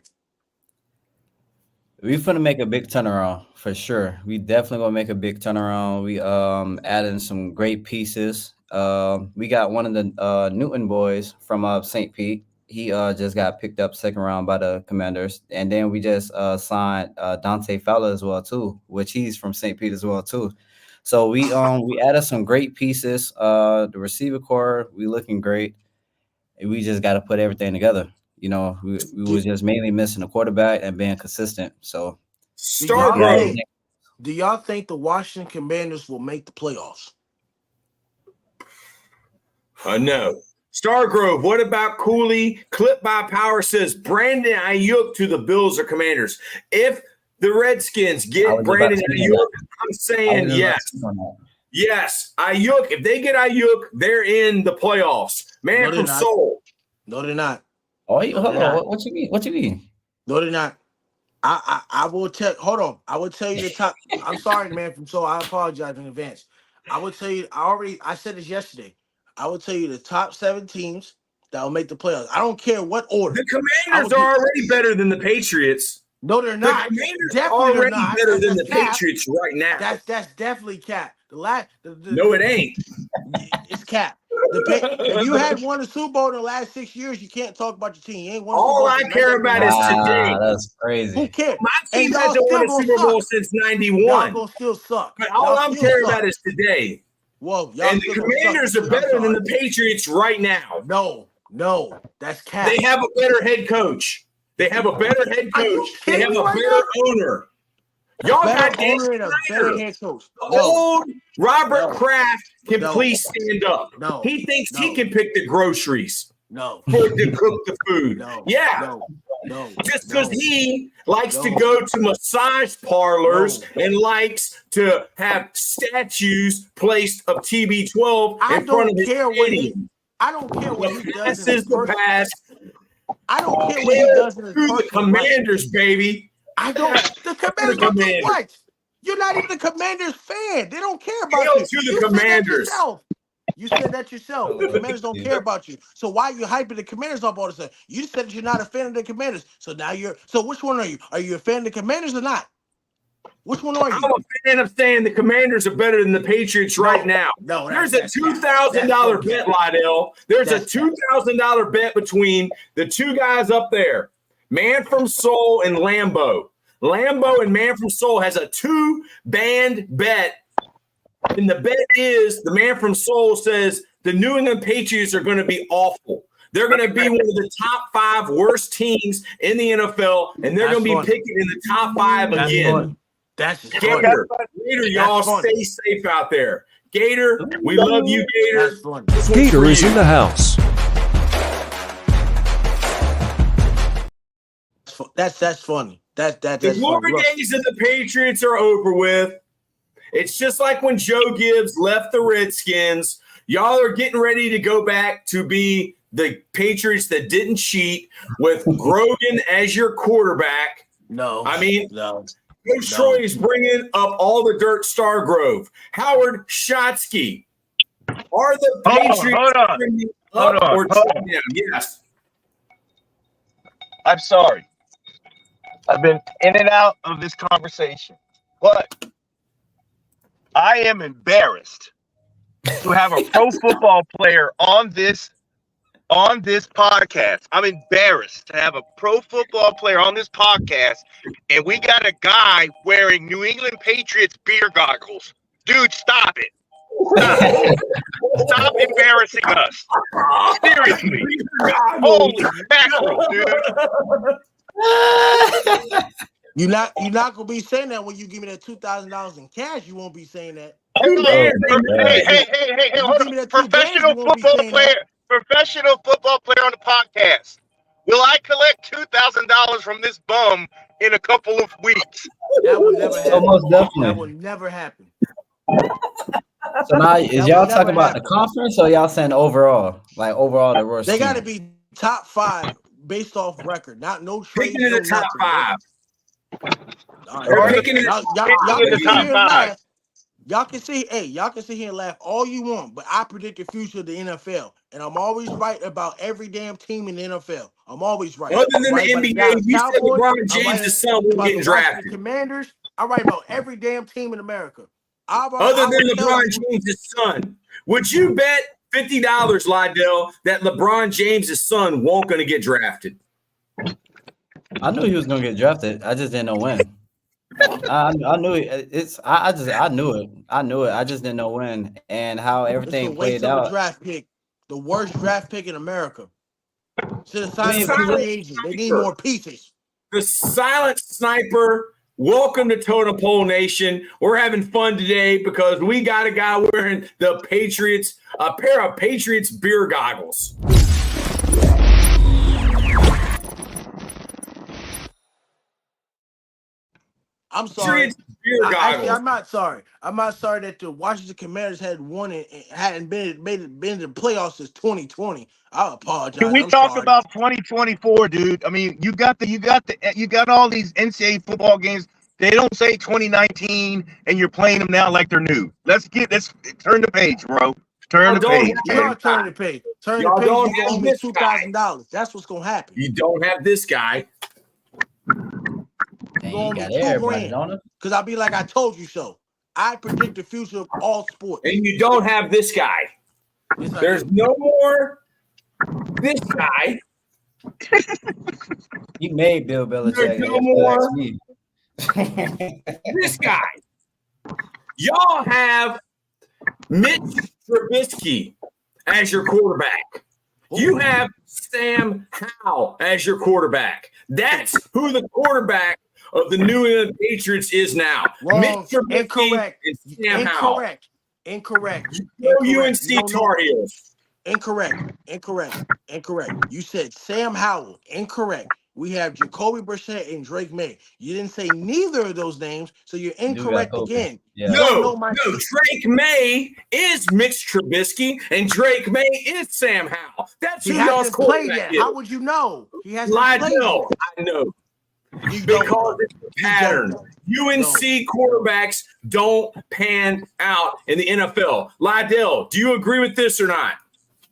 We're gonna make a big turnaround for sure. We definitely gonna make a big turnaround. We adding some great pieces. We got one of the Newton boys from St. Pete. He just got picked up second round by the Commanders, and then we just signed Dante Fowler as well too, which he's from St. Pete as well too. So we added some great pieces. The receiver core, we looking great. And we just got to put everything together. You know, we was just mainly missing a quarterback and being consistent. So, do y'all think the Washington Commanders will make the playoffs? No. Stargrove, what about Cooley? Clip by Power says Brandon Ayuk to the Bills or Commanders. If the Redskins get Brandon Ayuk, I'm saying yes. Yes, Ayuk. If they get Ayuk, they're in the playoffs. Man from Seoul. No, they're not. Oh, hold on. What you mean? What you mean? No, they're not. I will tell. Hold on. I will tell you the top. I'm sorry, man from Seoul. I apologize in advance. I will tell you. I said this yesterday. I will tell you the top 7 teams that will make the playoffs. I don't care what order. The Commanders are already better than the Patriots. No, they're not. The Commanders are already better than the Patriots right now. That's definitely cap. No, it ain't. It's cap. If you had won the Super Bowl in the last 6 years, you can't talk about your team. You ain't won. All I care about is today. That's crazy. Who cares? My team hasn't won a Super Bowl since '91. Y'all gonna still suck. But all I'm caring about is today. Whoa, and the Commanders are better than the Patriots right now. No, that's cap. They have a better head coach. They have a better head coach. They have a better owner. Y'all got owner and a better head coach. Old Robert Kraft can please stand up. No, he thinks he can pick the groceries. No, to cook the food. No. Just because he likes to go to massage parlors and likes to have statues placed of TB12 in front of his stadium. I don't care what he does. This is the past. I don't care what he does in his the Commanders, baby. I don't. The Commanders don't do what? You're not even the Commanders fan. They don't care about you. To the Commanders. You said that yourself. The Commanders don't care about you. So why are you hyping the Commanders up all of a sudden? You said that you're not a fan of the Commanders. So now you're. So which one are you? Are you a fan of the Commanders or not? Which one are you? I'm a fan of saying the Commanders are better than the Patriots right now. No, there's a $2,000 bet, LaDELL. There's a $2,000 bet between the two guys up there, Man from Seoul and Lambo. Lambo and Man from Seoul has a 2-band bet. And the bet is the Man from Seoul says the New England Patriots are going to be awful. They're going to be one of the top 5 worst teams in the NFL, and they're going to be picking in the top 5 again. That's Gator. Gator, y'all stay safe out there. Gator, we love you, Gator. Gator is in the house. That's funny. That's the glory days of the Patriots are over with. It's just like when Joe Gibbs left the Redskins. Y'all are getting ready to go back to be the Patriots that didn't cheat with Grogan as your quarterback. No. Coach Troy is bringing up all the dirt. Stargrove. Howard Shotsky. Are the Patriots hold on. down? Yes. I'm sorry. I've been in and out of this conversation. But I am embarrassed to have a pro football player on this podcast. I'm embarrassed to have a pro football player on this podcast, and we got a guy wearing New England Patriots beer goggles. Dude, stop it. Stop embarrassing us. Seriously. Holy mackerel, dude. You're not gonna be saying that when you give me that $2,000 in cash. You won't be saying that. Hey, hold on. Professional football player on the podcast. Will I collect $2,000 from this bum in a couple of weeks? That will never happen. Almost definitely. That will never happen. So now, is y'all talking about the conference or y'all saying overall? Like overall, the worst. They got to be top 5 based off record, not no trade. Picking in the top 5. Y'all can see, y'all can sit here and laugh all you want, but I predict the future of the NFL, and I'm always right about every damn team in the NFL. I'm always right. Other than the NBA, you said LeBron James' son will get drafted. Commanders, I write about every damn team in America. Other than LeBron James' son, would you bet $50, LaDELL, that LeBron James' son won't going to get drafted. I knew he was going to get drafted. I just didn't know when. I knew it. I knew it. I knew it. I just didn't know when and how everything played out. Draft pick, the worst draft pick in America. Should have signed him for free agent. They need more pieces. The silent sniper. Welcome to Totem Pole Nation. We're having fun today because we got a guy wearing the Patriots, a pair of Patriots beer goggles. I'm sorry. I'm not sorry. I'm not sorry that the Washington Commanders had won it and hadn't been in the playoffs since 2020. I apologize. Can we talk about 2024, dude? I mean, you got all these NCAA football games. They don't say 2019, and you're playing them now like they're new. Let's turn the page, bro. Turn the page. You are turning the page. Turn the page. You owe me $2,000. That's what's gonna happen. You don't have this guy. Because I'll be like, I told you so. I predict the future of all sports. And you don't have this guy. There's no more this guy. He made Bill Belichick. There's no more this guy. Y'all have Mitch Trubisky as your quarterback. You have Sam Howell as your quarterback. That's who the quarterback of the New England Patriots is now. Wrong. Incorrect. Incorrect. UNC Tar Heels. Incorrect. You said Sam Howell. Incorrect. We have Jacoby Brissett and Drake May. You didn't say neither of those names, so you're incorrect again. Yeah. No, Drake May is Mitch Trubisky, and Drake May is Sam Howell. That's who y'all's quarterback is. How would you know? He hasn't played yet. I know. Because it's a pattern. UNC quarterbacks don't pan out in the NFL. LaDELL, do you agree with this or not?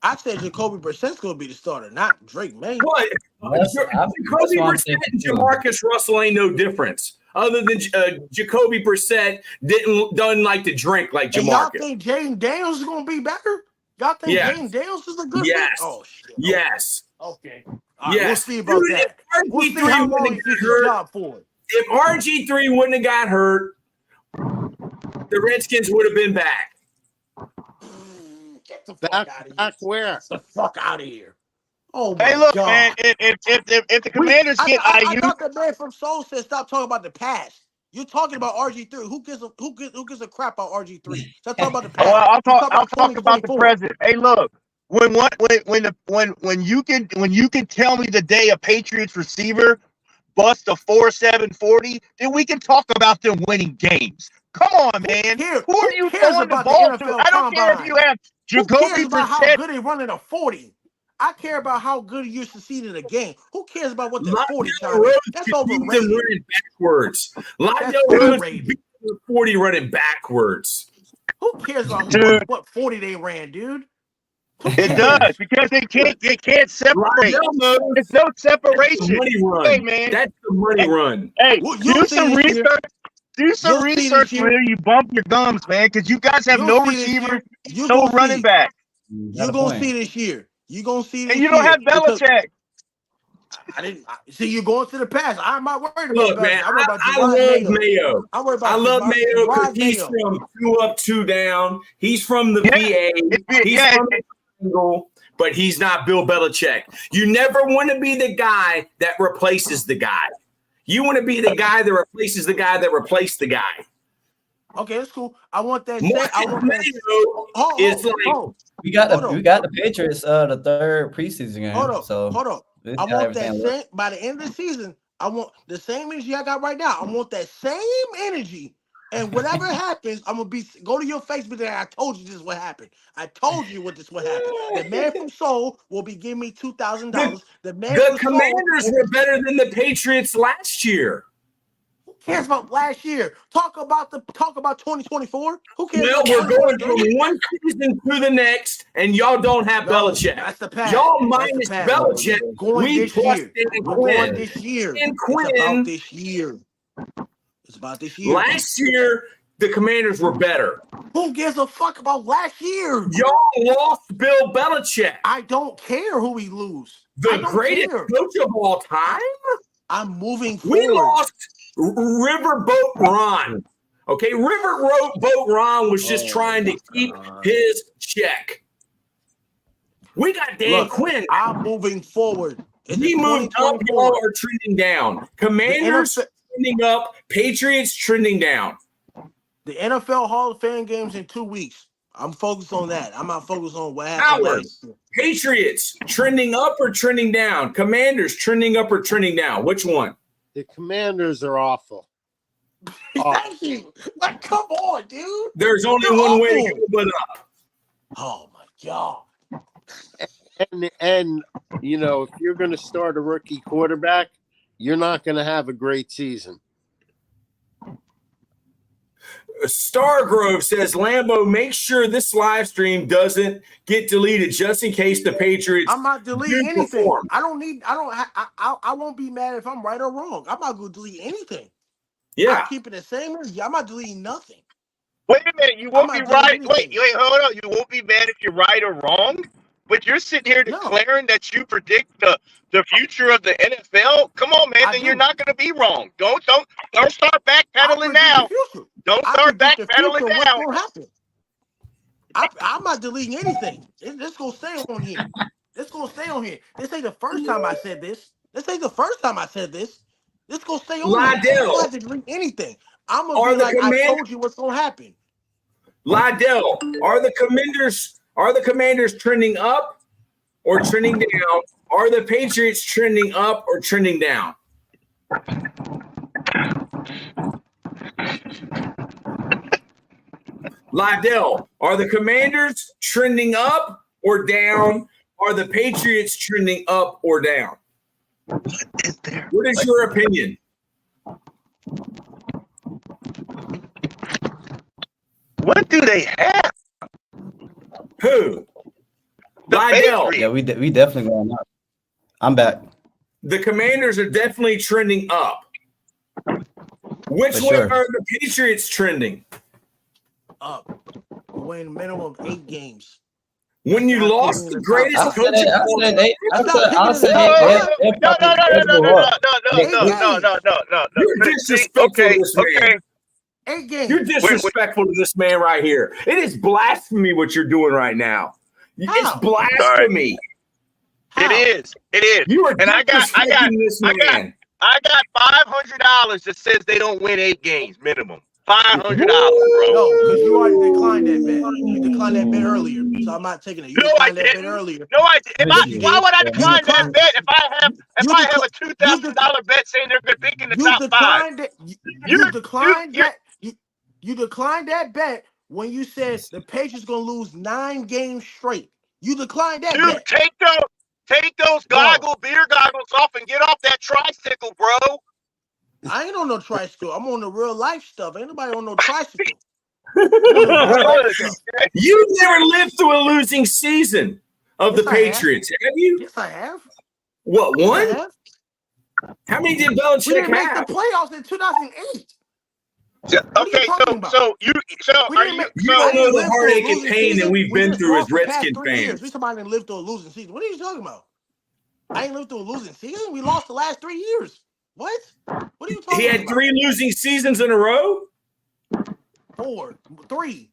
I said Jacoby Brissett's going to be the starter, not Drake May. What? Jacoby Brissett and Jamarcus Russell ain't no difference. Other than Jacoby Brissett doesn't like to drink like Jamarcus. Y'all think Jaden Daniels is going to be better? Y'all think Jaden Daniels is a good fit? Oh, shit. Yes. Okay. Yes. We'll see about that. We'll see how long he gets the job for it. If RG3 wouldn't have got hurt, the Redskins would have been back. Get the fuck out of here. Where? Get the fuck out of here. Oh my Hey, look, God. man. If the Commanders get I thought the man from Soul said stop talking about the past. You're talking about RG3. Who gives a crap about RG3? Stop talking about the past. I'll talk about the present. Hey, look. When you can tell me the day a Patriots receiver bust a 4.7 40, then we can talk about them winning games. Come on, man. Who are you throwing the ball to? I don't care if you have Jacoby Brissett. How good they running a 40? I care about how good you succeeded a game. Who cares about what the 40 time is? That's overrated. Running backwards. LaDELL beat the 40 running backwards. Who cares about what 40 they ran, dude? It does because they can't separate. There's no separation. Money run. Hey, man. That's the money run. Hey, do some research. Do some research where you bump your gums, man, because you guys have no receiver, no running back. You're gonna see this year. You're gonna see this year. And you don't have Belichick. I didn't see you going to the pass. I'm not worried about Look, man, I love Mayo. I love Mayo because he's from 2 up, 2 down. He's from the VA. He's from the single, but he's not Bill Belichick. You never want to be the guy that replaces the guy. You want to be the guy that replaces the guy that replaced the guy. Okay, that's cool. I want that. We got the Patriots the third preseason game. Hold up. I want that same by the end of the season. I want the same energy I got right now. I want that same energy. And whatever happens, I'm gonna go to your Facebook and I told you this is what happened. I told you what happened. The man from Seoul will be giving me $2,000. The Commanders were better than the Patriots last year. Who cares about last year? Talk about 2024. Who cares? Well, we're going from one season to the next, and y'all don't have Belichick. That's the pass. Y'all minus Belichick. We plus Quinn. This year. And Quinn. It's about this year. Last year, the Commanders were better. Who gives a fuck about last year? Y'all lost Bill Belichick. I don't care who we lose. The greatest coach of all time? I'm moving forward. We lost Riverboat Ron. Okay, Riverboat Ron was just trying to keep his check. We got Dan Quinn. I'm moving forward. We moved up, y'all are trending down. Commanders trending up, Patriots trending down. The NFL Hall of Fame games in 2 weeks. I'm focused on that. I'm not focused on what happened. Patriots trending up or trending down? Commanders trending up or trending down? Which one? The Commanders are awful. Thank you. Like, come on, dude. There's only one way to go up. Oh my God. And you know, if you're going to start a rookie quarterback, you're not going to have a great season. Stargrove says, Lambo, make sure this live stream doesn't get deleted just in case the Patriots. I'm not deleting anything. I won't be mad if I'm right or wrong. I'm not going to delete anything. Yeah. I'm keeping the same energy. I'm not deleting nothing. Wait a minute. You won't be right. Wait, hold on. You won't be mad if you're right or wrong? But you're sitting here declaring that you predict the future of the NFL. Come on, man. Then you're not going to be wrong. Don't start backpedaling now. Don't start backpedaling now. What's going to happen? I'm not deleting anything. It's going to stay on here. It's going to stay on here. This ain't the first time I said this. This ain't the first time I said this. This going to stay on here. I'm not deleting anything. I'm going to be like, I told you what's going to happen. LaDELL, are the Commanders trending up or trending down? Are the Patriots trending up or trending down? LaDELL, are the Commanders trending up or down? Are the Patriots trending up or down? What is there? What is your opinion? What do they have? Who? LaDELL. Yeah, we definitely going up. I'm back. The Commanders are definitely trending up. Which way are the Patriots trending? Up. Win minimum of 8 games. When you lost the greatest coach, no. You're disrespectful to this man. 8 games. You're disrespectful to this man right here. It is blasphemy what you're doing right now. It's blasphemy. It is. You are and I got this man. I got $500 that says they don't win 8 games minimum. $500, bro. No, because you already declined that bet. You declined that bet earlier, so I'm not taking it. You declined that bet earlier. No, I didn't. Why would I decline that bet if I have a $2,000 bet saying they're going to pick in the top 5? You declined that bet when you said the Patriots going to lose 9 games straight. You declined that bet. Take those beer goggles off and get off that tricycle, bro. I ain't on no tricycle. I'm on the real life stuff. Ain't nobody on no tricycle. You never lived through a losing season of the Patriots, have you? Yes, I have. What, one? How many did Belichick we didn't have? make the playoffs in 2008. Okay, so you don't know the heartache and pain that we've been through as Redskin fans. We somebody didn't live through a losing season. What are you talking about? I ain't lived through a losing season. We lost the last 3 years. What? What are you talking about? He had 3 losing seasons in a row? 4, 3.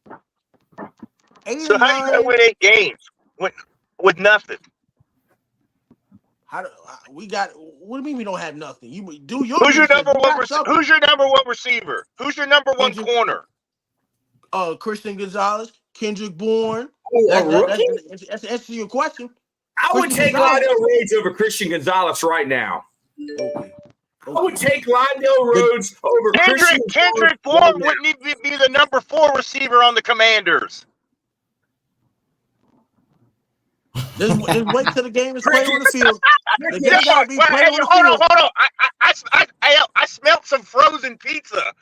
8 so how you gonna win 8 games with nothing? What do you mean we don't have nothing? You do your. Who's your number one receiver? Who's your number one receiver? Who's your number one corner? Christian Gonzalez, Kendrick Bourne. That's the answer to your question. I would take LaDELL Rhodes over Christian Gonzalez right now. Okay. I would take LaDELL Rhodes over Christian Gonzalez. Kendrick Bourne wouldn't even be the number 4 receiver on the Commanders. Just wait till the game is played on the field. The game gotta be played on the field. Hold on. I smelled some frozen pizza.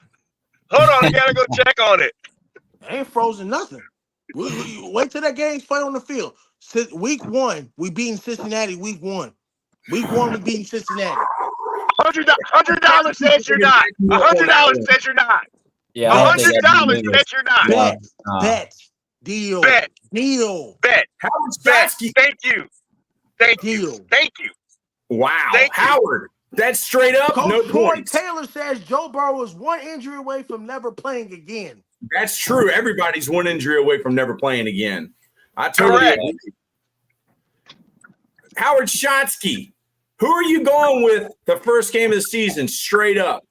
Hold on, I gotta go check on it. I ain't frozen nothing. Wait till that game's played on the field. Week 1, we beating Cincinnati. Week 1, we beating Cincinnati. $100 says you're not. $100 says you're not. Yeah, I don't think that'd be $100. legal. Bet you're not. Yeah, Bet. Deal. Bet. Deal. Bet. Howard Bet. Spassky. Thank you. Thank you. Deal. Thank you. Wow. Thank you. Howard. That's straight up, Coach no Troy points. Taylor says Joe Burrow is one injury away from never playing again. That's true. Everybody's one injury away from never playing again. I totally Correct. agree. Howard Shotsky, who are you going with the first game of the season, straight up?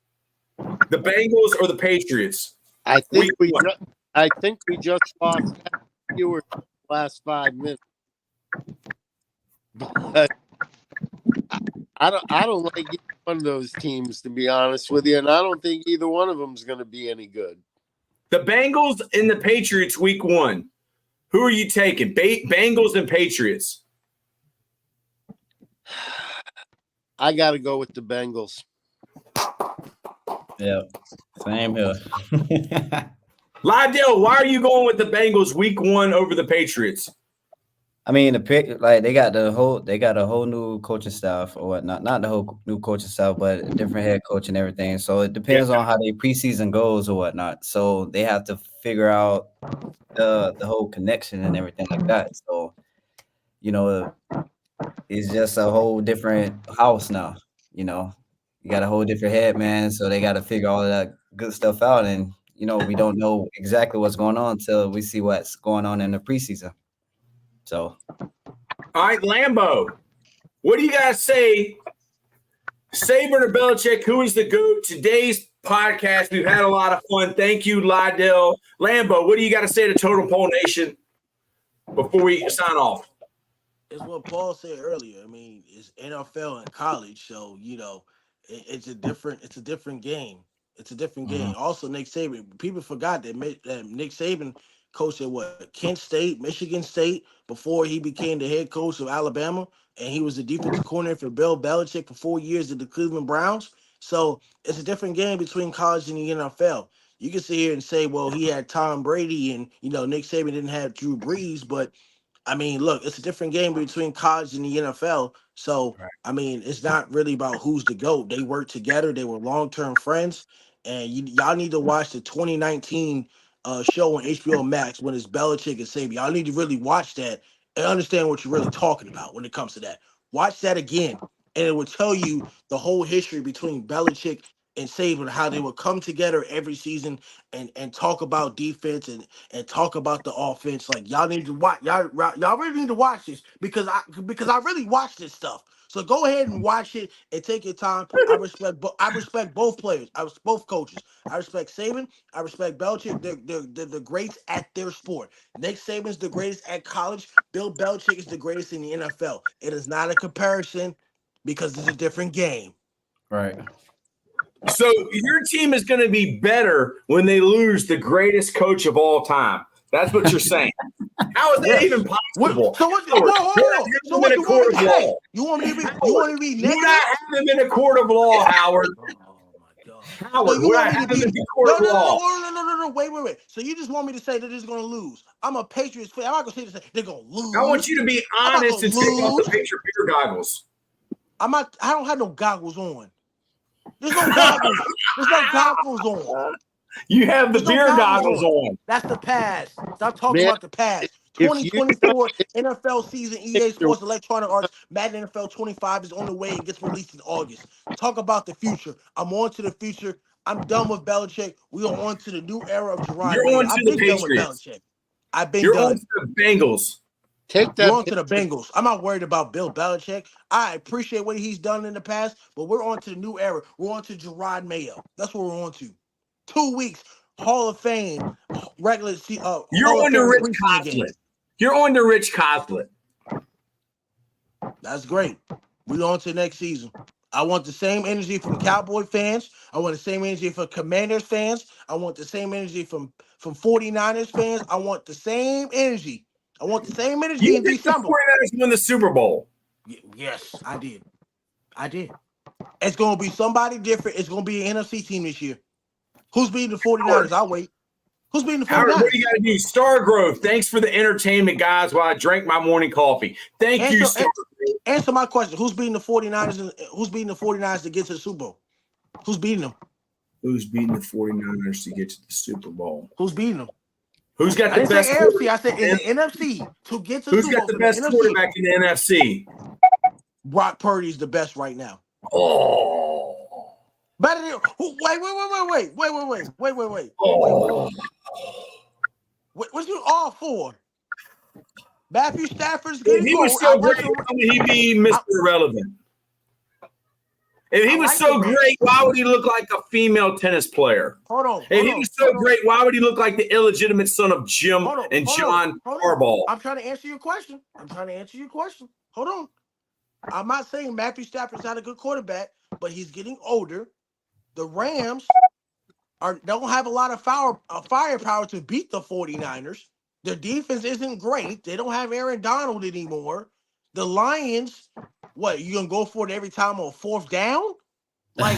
The Bengals or the Patriots? I think Week one. I think we just lost viewers in the last 5 minutes. But I don't like either one of those teams, to be honest with you, and I don't think either one of them is going to be any good. The Bengals and the Patriots week 1. Who are you taking? Bengals and Patriots. I got to go with the Bengals. Yeah, same here. LaDELL, why are you going with the Bengals week 1 over the Patriots? I mean, they got a whole new coaching staff or whatnot. Not the whole new coaching staff, but a different head coach and everything. So it depends on how their preseason goes or whatnot. So they have to figure out the whole connection and everything like that. So, it's just a whole different house now. You got a whole different head, man. So they got to figure all of that good stuff out. And, we don't know exactly what's going on until we see what's going on in the preseason. So, all right, Lambo, what do you guys say? Saban or Belichick, who is the GOAT? Today's podcast, we've had a lot of fun. Thank you, LaDELL. Lambo, what do you got to say to Total Pole Nation before we sign off? It's what Paul said earlier. I mean, it's NFL and college, so it's a different game. It's a different game. Also, Nick Saban. People forgot that Nick Saban coached at Kent State, Michigan State before he became the head coach of Alabama, and he was the defensive coordinator for Bill Belichick for 4 years at the Cleveland Browns. So it's a different game between college and the NFL. You can sit here and say, well, he had Tom Brady and Nick Saban didn't have Drew Brees, but I mean, look, it's a different game between college and the NFL. So, I mean, it's not really about who's the GOAT. They worked together. They were long-term friends. And y'all need to watch the 2019 show on HBO Max when it's Belichick and Saban. Y'all need to really watch that and understand what you're really talking about when it comes to that. Watch that again, and it will tell you the whole history between Belichick and Saban, how they would come together every season and talk about defense and talk about the offense. Like y'all need to watch, y'all really need to watch this because I really watch this stuff. So go ahead and watch it and take your time. I respect both players. I respect both coaches. I respect Saban. I respect Belichick. They're the greats at their sport. Nick Saban's the greatest at college. Bill Belichick is the greatest in the NFL. It is not a comparison because it's a different game. Right. So your team is going to be better when they lose the greatest coach of all time. That's what you're saying. How is that even possible? So what? You want me to say? You want me to be negative? Would I have him in a court of law, Howard? Oh my God, Howard, would I have him in a court of law? No, wait. So you just want me to say that they're going to lose? I'm a Patriots fan. I'm not going to say they're going to lose. I want you to be honest and take off the picture beer goggles. I don't have no goggles on. There's no goggles. There's no goggles on. You have the beer goggles on. That's the past. Stop talking about the past. 2024 NFL season, EA Sports Electronic Arts, Madden NFL 25 is on the way and gets released in August. Talk about the future. I'm on to the future. I'm done with Belichick. We are on to the new era of Gerard. You're on to the Patriots. I've been You're done. on to the Bengals. Take that. We're on to the Bengals. I'm not worried about Bill Belichick. I appreciate what he's done in the past, but we're on to the new era. We're on to Gerard Mayo. That's what we're on to. 2 weeks, Hall of Fame, regular season. You're on to Rich Coslett. You're on to Rich Coslett. That's great. We're on to next season. I want the same energy from Cowboy fans. I want the same energy from Commanders fans. I want the same energy from 49ers fans. I want the same energy. I want the same energy in December. The 49ers win the Super Bowl. Yes, I did. It's going to be somebody different. It's going to be an NFC team this year. Who's beating the 49ers? I'll wait. Who's beating the 49ers? Howard, what do you got to do? Stargrove, thanks for the entertainment, guys, while I drank my morning coffee. Thank you, Stargrove. Answer my question. Who's beating the 49ers? Who's beating the 49ers to get to the Super Bowl? Who's beating them? Who's beating the 49ers to get to the Super Bowl? Who's beating them? Who's got I the didn't best say AFC. I said in the NFC to get to the Who's Super got Bowl. the best quarterback in the NFC? Brock Purdy's the best right now. Oh. Better than wait. What you all for? Matthew Stafford's If getting he was old. so great, why would he be Mr. Irrelevant? If he was so great, why would he look like a female tennis player? If he was so great, why would he look like the illegitimate son of Jim and John Harbaugh? I'm trying to answer your question. Hold on. I'm not saying Matthew Stafford's not a good quarterback, but he's getting older. The Rams don't have a lot of firepower to beat the 49ers. Their defense isn't great. They don't have Aaron Donald anymore. The Lions, what, you gonna go for it every time on fourth down? Like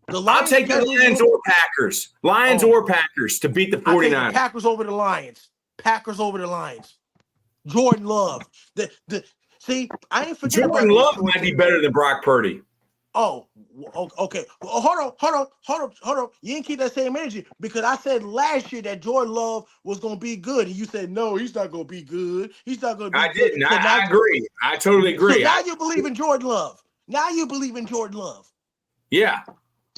the Lions. I'll take the Lions or Packers. Or Packers to beat the 49ers. I take the Packers over the Lions. Jordan Love. See, I ain't forgetting Jordan Love might be better than Brock Purdy. Oh, okay. Well, hold on. You didn't keep that same energy because I said last year that Jordan Love was going to be good, and you said no, he's not going to be good. He's not going to be good. I didn't. I agree. I totally agree. So now you believe in Jordan Love. Yeah,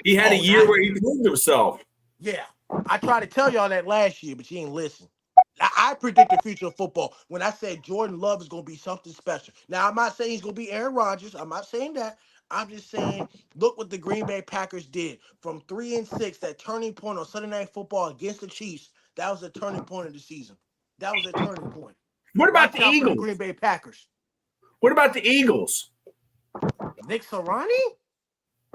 he had a year where he proved himself. Yeah, I tried to tell y'all that last year, but you ain't listen. I predict the future of football when I said Jordan Love is going to be something special. Now, I'm not saying he's going to be Aaron Rodgers. I'm not saying that. I'm just saying, look what the Green Bay Packers did from 3-6. That turning point on Sunday Night Football against the Chiefs. That was a turning point of the season. That was a turning point. What about the Eagles? The Green Bay Packers. What about the Eagles? Nick Sirianni?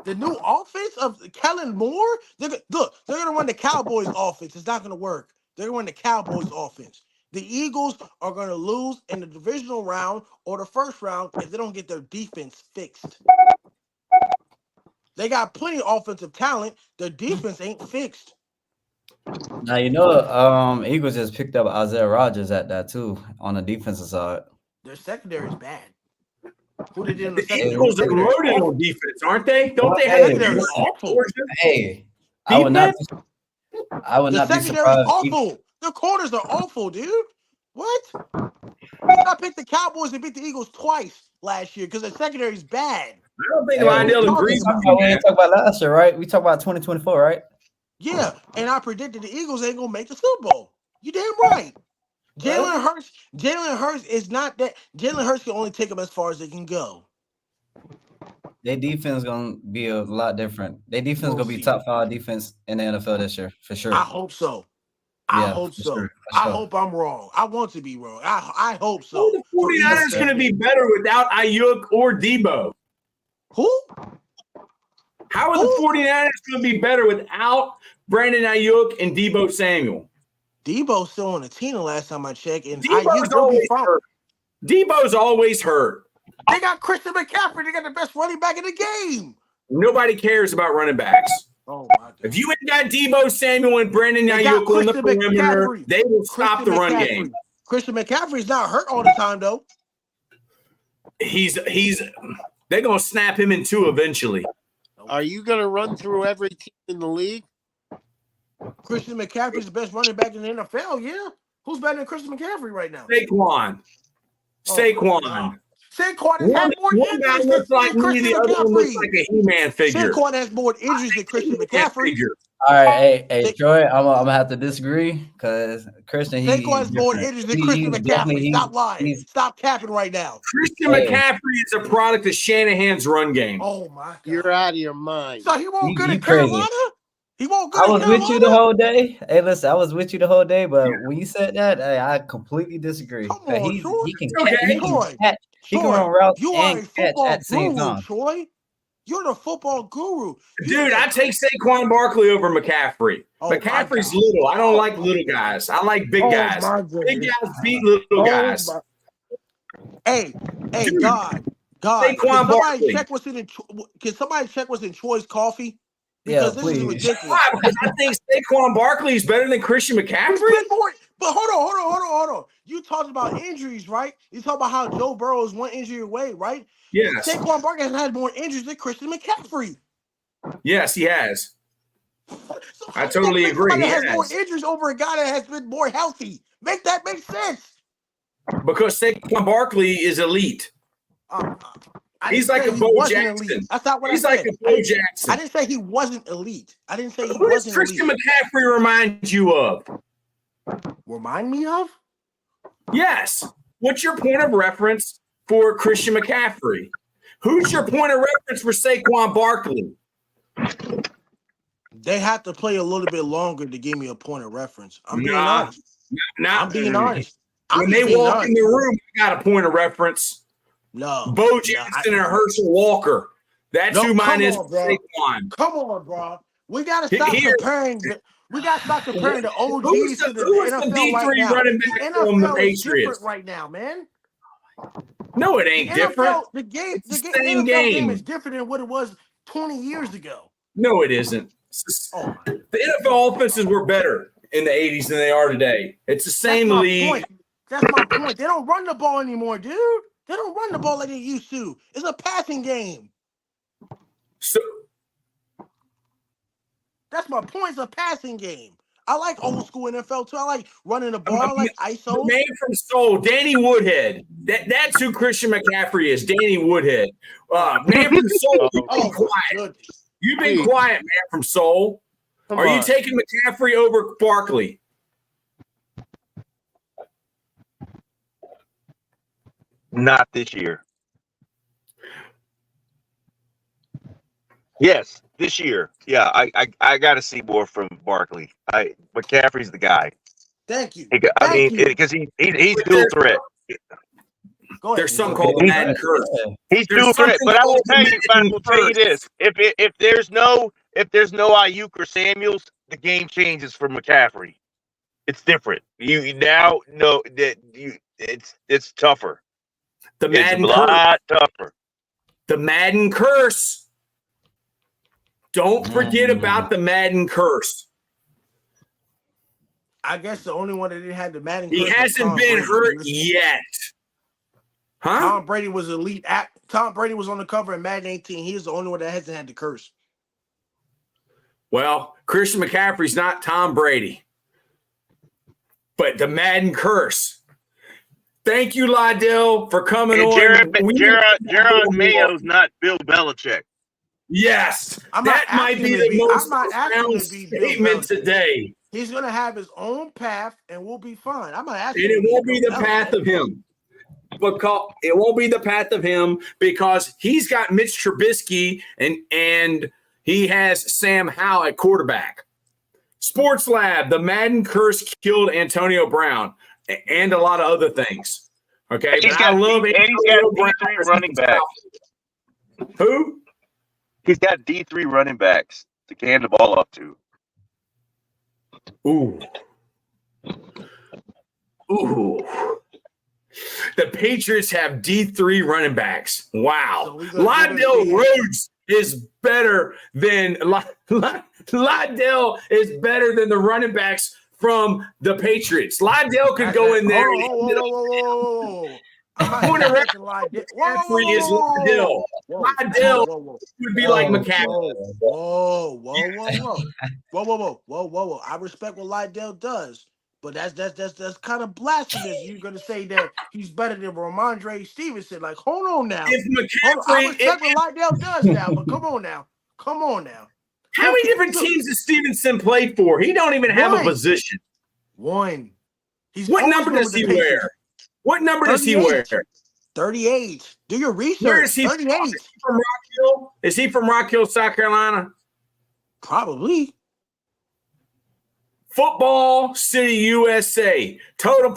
The new offense of Kellen Moore? They're going to run the Cowboys offense. It's not going to work. They're going to run the Cowboys offense. The Eagles are going to lose in the divisional round or the first round if they don't get their defense fixed. They got plenty of offensive talent. Their defense ain't fixed. Now, Eagles just picked up Isaiah Rodgers at that, too, on the defensive side. Their secondary is bad. Who they did in the Eagles are loaded on defense, aren't they? Don't they have a awful? Hey, I would not be surprised. Awful. The corners are awful, dude. What? I picked the Cowboys and beat the Eagles twice last year because the secondary is bad. I don't think LaDELL agrees with you. We talked about last year, right? We talked about 2024, right? Yeah, and I predicted the Eagles ain't gonna make the Super Bowl. You damn right. Jalen Hurts is not that. Jalen Hurts can only take them as far as they can go. Their defense gonna be a lot different. Their defense gonna be top 5 defense in the NFL this year for sure. I hope so. I hope so. Sure. I hope I'm wrong. I want to be wrong. I hope so. The 49ers going to be better without Ayuk or Debo. Who? How are the 49ers going to be better without Brandon Ayuk and Debo Samuel? Debo's still on the team the last time I checked, and Debo's always hurt. Debo's always hurt. They got Christian McCaffrey. They got the best running back in the game. Nobody cares about running backs. Oh my God. If you ain't got Debo Samuel and Brandon Ayuk on the perimeter, they will stop the run game. Christian McCaffrey's not hurt all the time, though. They're gonna snap him in two eventually. Are you gonna run through every team in the league? Christian McCaffrey's the best running back in the NFL, yeah. Who's better than Christian McCaffrey right now? Saquon Saquon has had more injuries than Christian McCaffrey. Looks like a He-Man figure. Saquon has more injuries than Christian McCaffrey. All right, hey, Troy, I'm gonna have to disagree because Christian. Saquon has more injuries than Christian McCaffrey. Stop lying. Stop capping right now. Christian McCaffrey is a product of Shanahan's run game. Oh my God, you're out of your mind. So he won't go to Carolina. He won't go. I was with you the whole day. Hey, listen, I was with you the whole day, but when you said that, I completely disagree. Come on, Troy. He can run routes you are and a catch football at the same guru, time. Troy. You're the football guru. Dude, I take Saquon Barkley over McCaffrey. McCaffrey's little. I don't like little guys. I like big guys. Big guys beat little guys. Hey, God. Saquon Barkley. Can somebody check what's in Troy's coffee? Because this is ridiculous. Why? Because I think Saquon Barkley is better than Christian McCaffrey. But hold on. You talked about injuries, right? You talked about how Joe Burrow is one injury away, right? Yes. Saquon Barkley has had more injuries than Christian McCaffrey. Yes, he has. So I totally agree. Somebody He that has more has. injuries over a guy that has been more healthy. Make that make sense. Because Saquon Barkley is elite. He's like a Bo Jackson. Elite. That's not what He's I said. like a Bo Jackson. I didn't say he wasn't elite. I didn't say he Who does wasn't Christian elite. McCaffrey remind you of? Remind me of? Yes. What's your point of reference for Christian McCaffrey? Who's your point of reference for Saquon Barkley? They have to play a little bit longer to give me a point of reference. I'm being honest. I'm being honest. When they walk in the room, I got a point of reference. No. Bo Jackson and Herschel Walker. That's who mine is for Saquon. Come on, bro. We got to stop comparing. We got to stop comparing the OGs to the NFL D3 right now. running back The from the NFL is Patriots different right now, man. No, it ain't different. The same NFL game. game is different than what it was 20 years ago. No, it isn't. The NFL offenses were better in the 80s than they are today. It's the same league. That's my point. They don't run the ball anymore, dude. They don't run the ball like they used to. It's a passing game. So that's my point. It's a passing game. I like old school NFL too. I like running the ball. I like ISO. The man from Soul, Danny Woodhead. That's who Christian McCaffrey is. Danny Woodhead. Man from Soul. You've been quiet. You've been quiet, man from Soul. Are you taking McCaffrey over Barkley? Not this year. Yes, this year. Yeah, I got to see more from Barkley. McCaffrey's the guy. Thank you. I mean, because he's dual threat. There's something called the Madden curse. He's dual threat, but I will tell you this: if there's no Ayuk or Samuels, the game changes for McCaffrey. It's different. You now know that it's tougher. The Madden curse. A lot tougher. The Madden curse. Don't forget about the Madden curse. I guess the only one that didn't have the Madden curse. He hasn't been hurt yet. Huh? Tom Brady was elite. Tom Brady was on the cover in Madden 18. He's the only one that hasn't had the curse. Well, Christian McCaffrey's not Tom Brady. But the Madden curse. Thank you, LaDELL, for coming on. Gerard Mayo's not Bill Belichick. Yes, that might be the most profound statement today. He's going to have his own path, and we'll be fine. I'm not asking. And it won't be the path of him. It won't be the path of him because he's got Mitch Trubisky and he has Sam Howell at quarterback. Sports Lab, the Madden curse killed Antonio Brown and a lot of other things. Okay, he's got D3 running backs. Who? He's got D3 running backs to hand the ball up to. Ooh. The Patriots have D3 running backs. Wow. So LaDELL Rhodes is better than LaDELL is better than the running backs from the Patriots. LaDELL could go in there. McCaffrey is LaDELL. LaDELL would be like McCaffrey. Whoa. I respect what LaDELL does, but that's kind of blasphemous. You're gonna say that he's better than Ramondre Stevenson. Like, hold on now. I respect what LaDELL does now, but come on now. How many different teams has Stevenson played for? He don't even have a position. One. What number does he wear? What number does he wear? 38. Do your research. Where is he? 38. Is he from Rock Hill? Is he from Rock Hill, South Carolina? Probably. Football City, USA. Total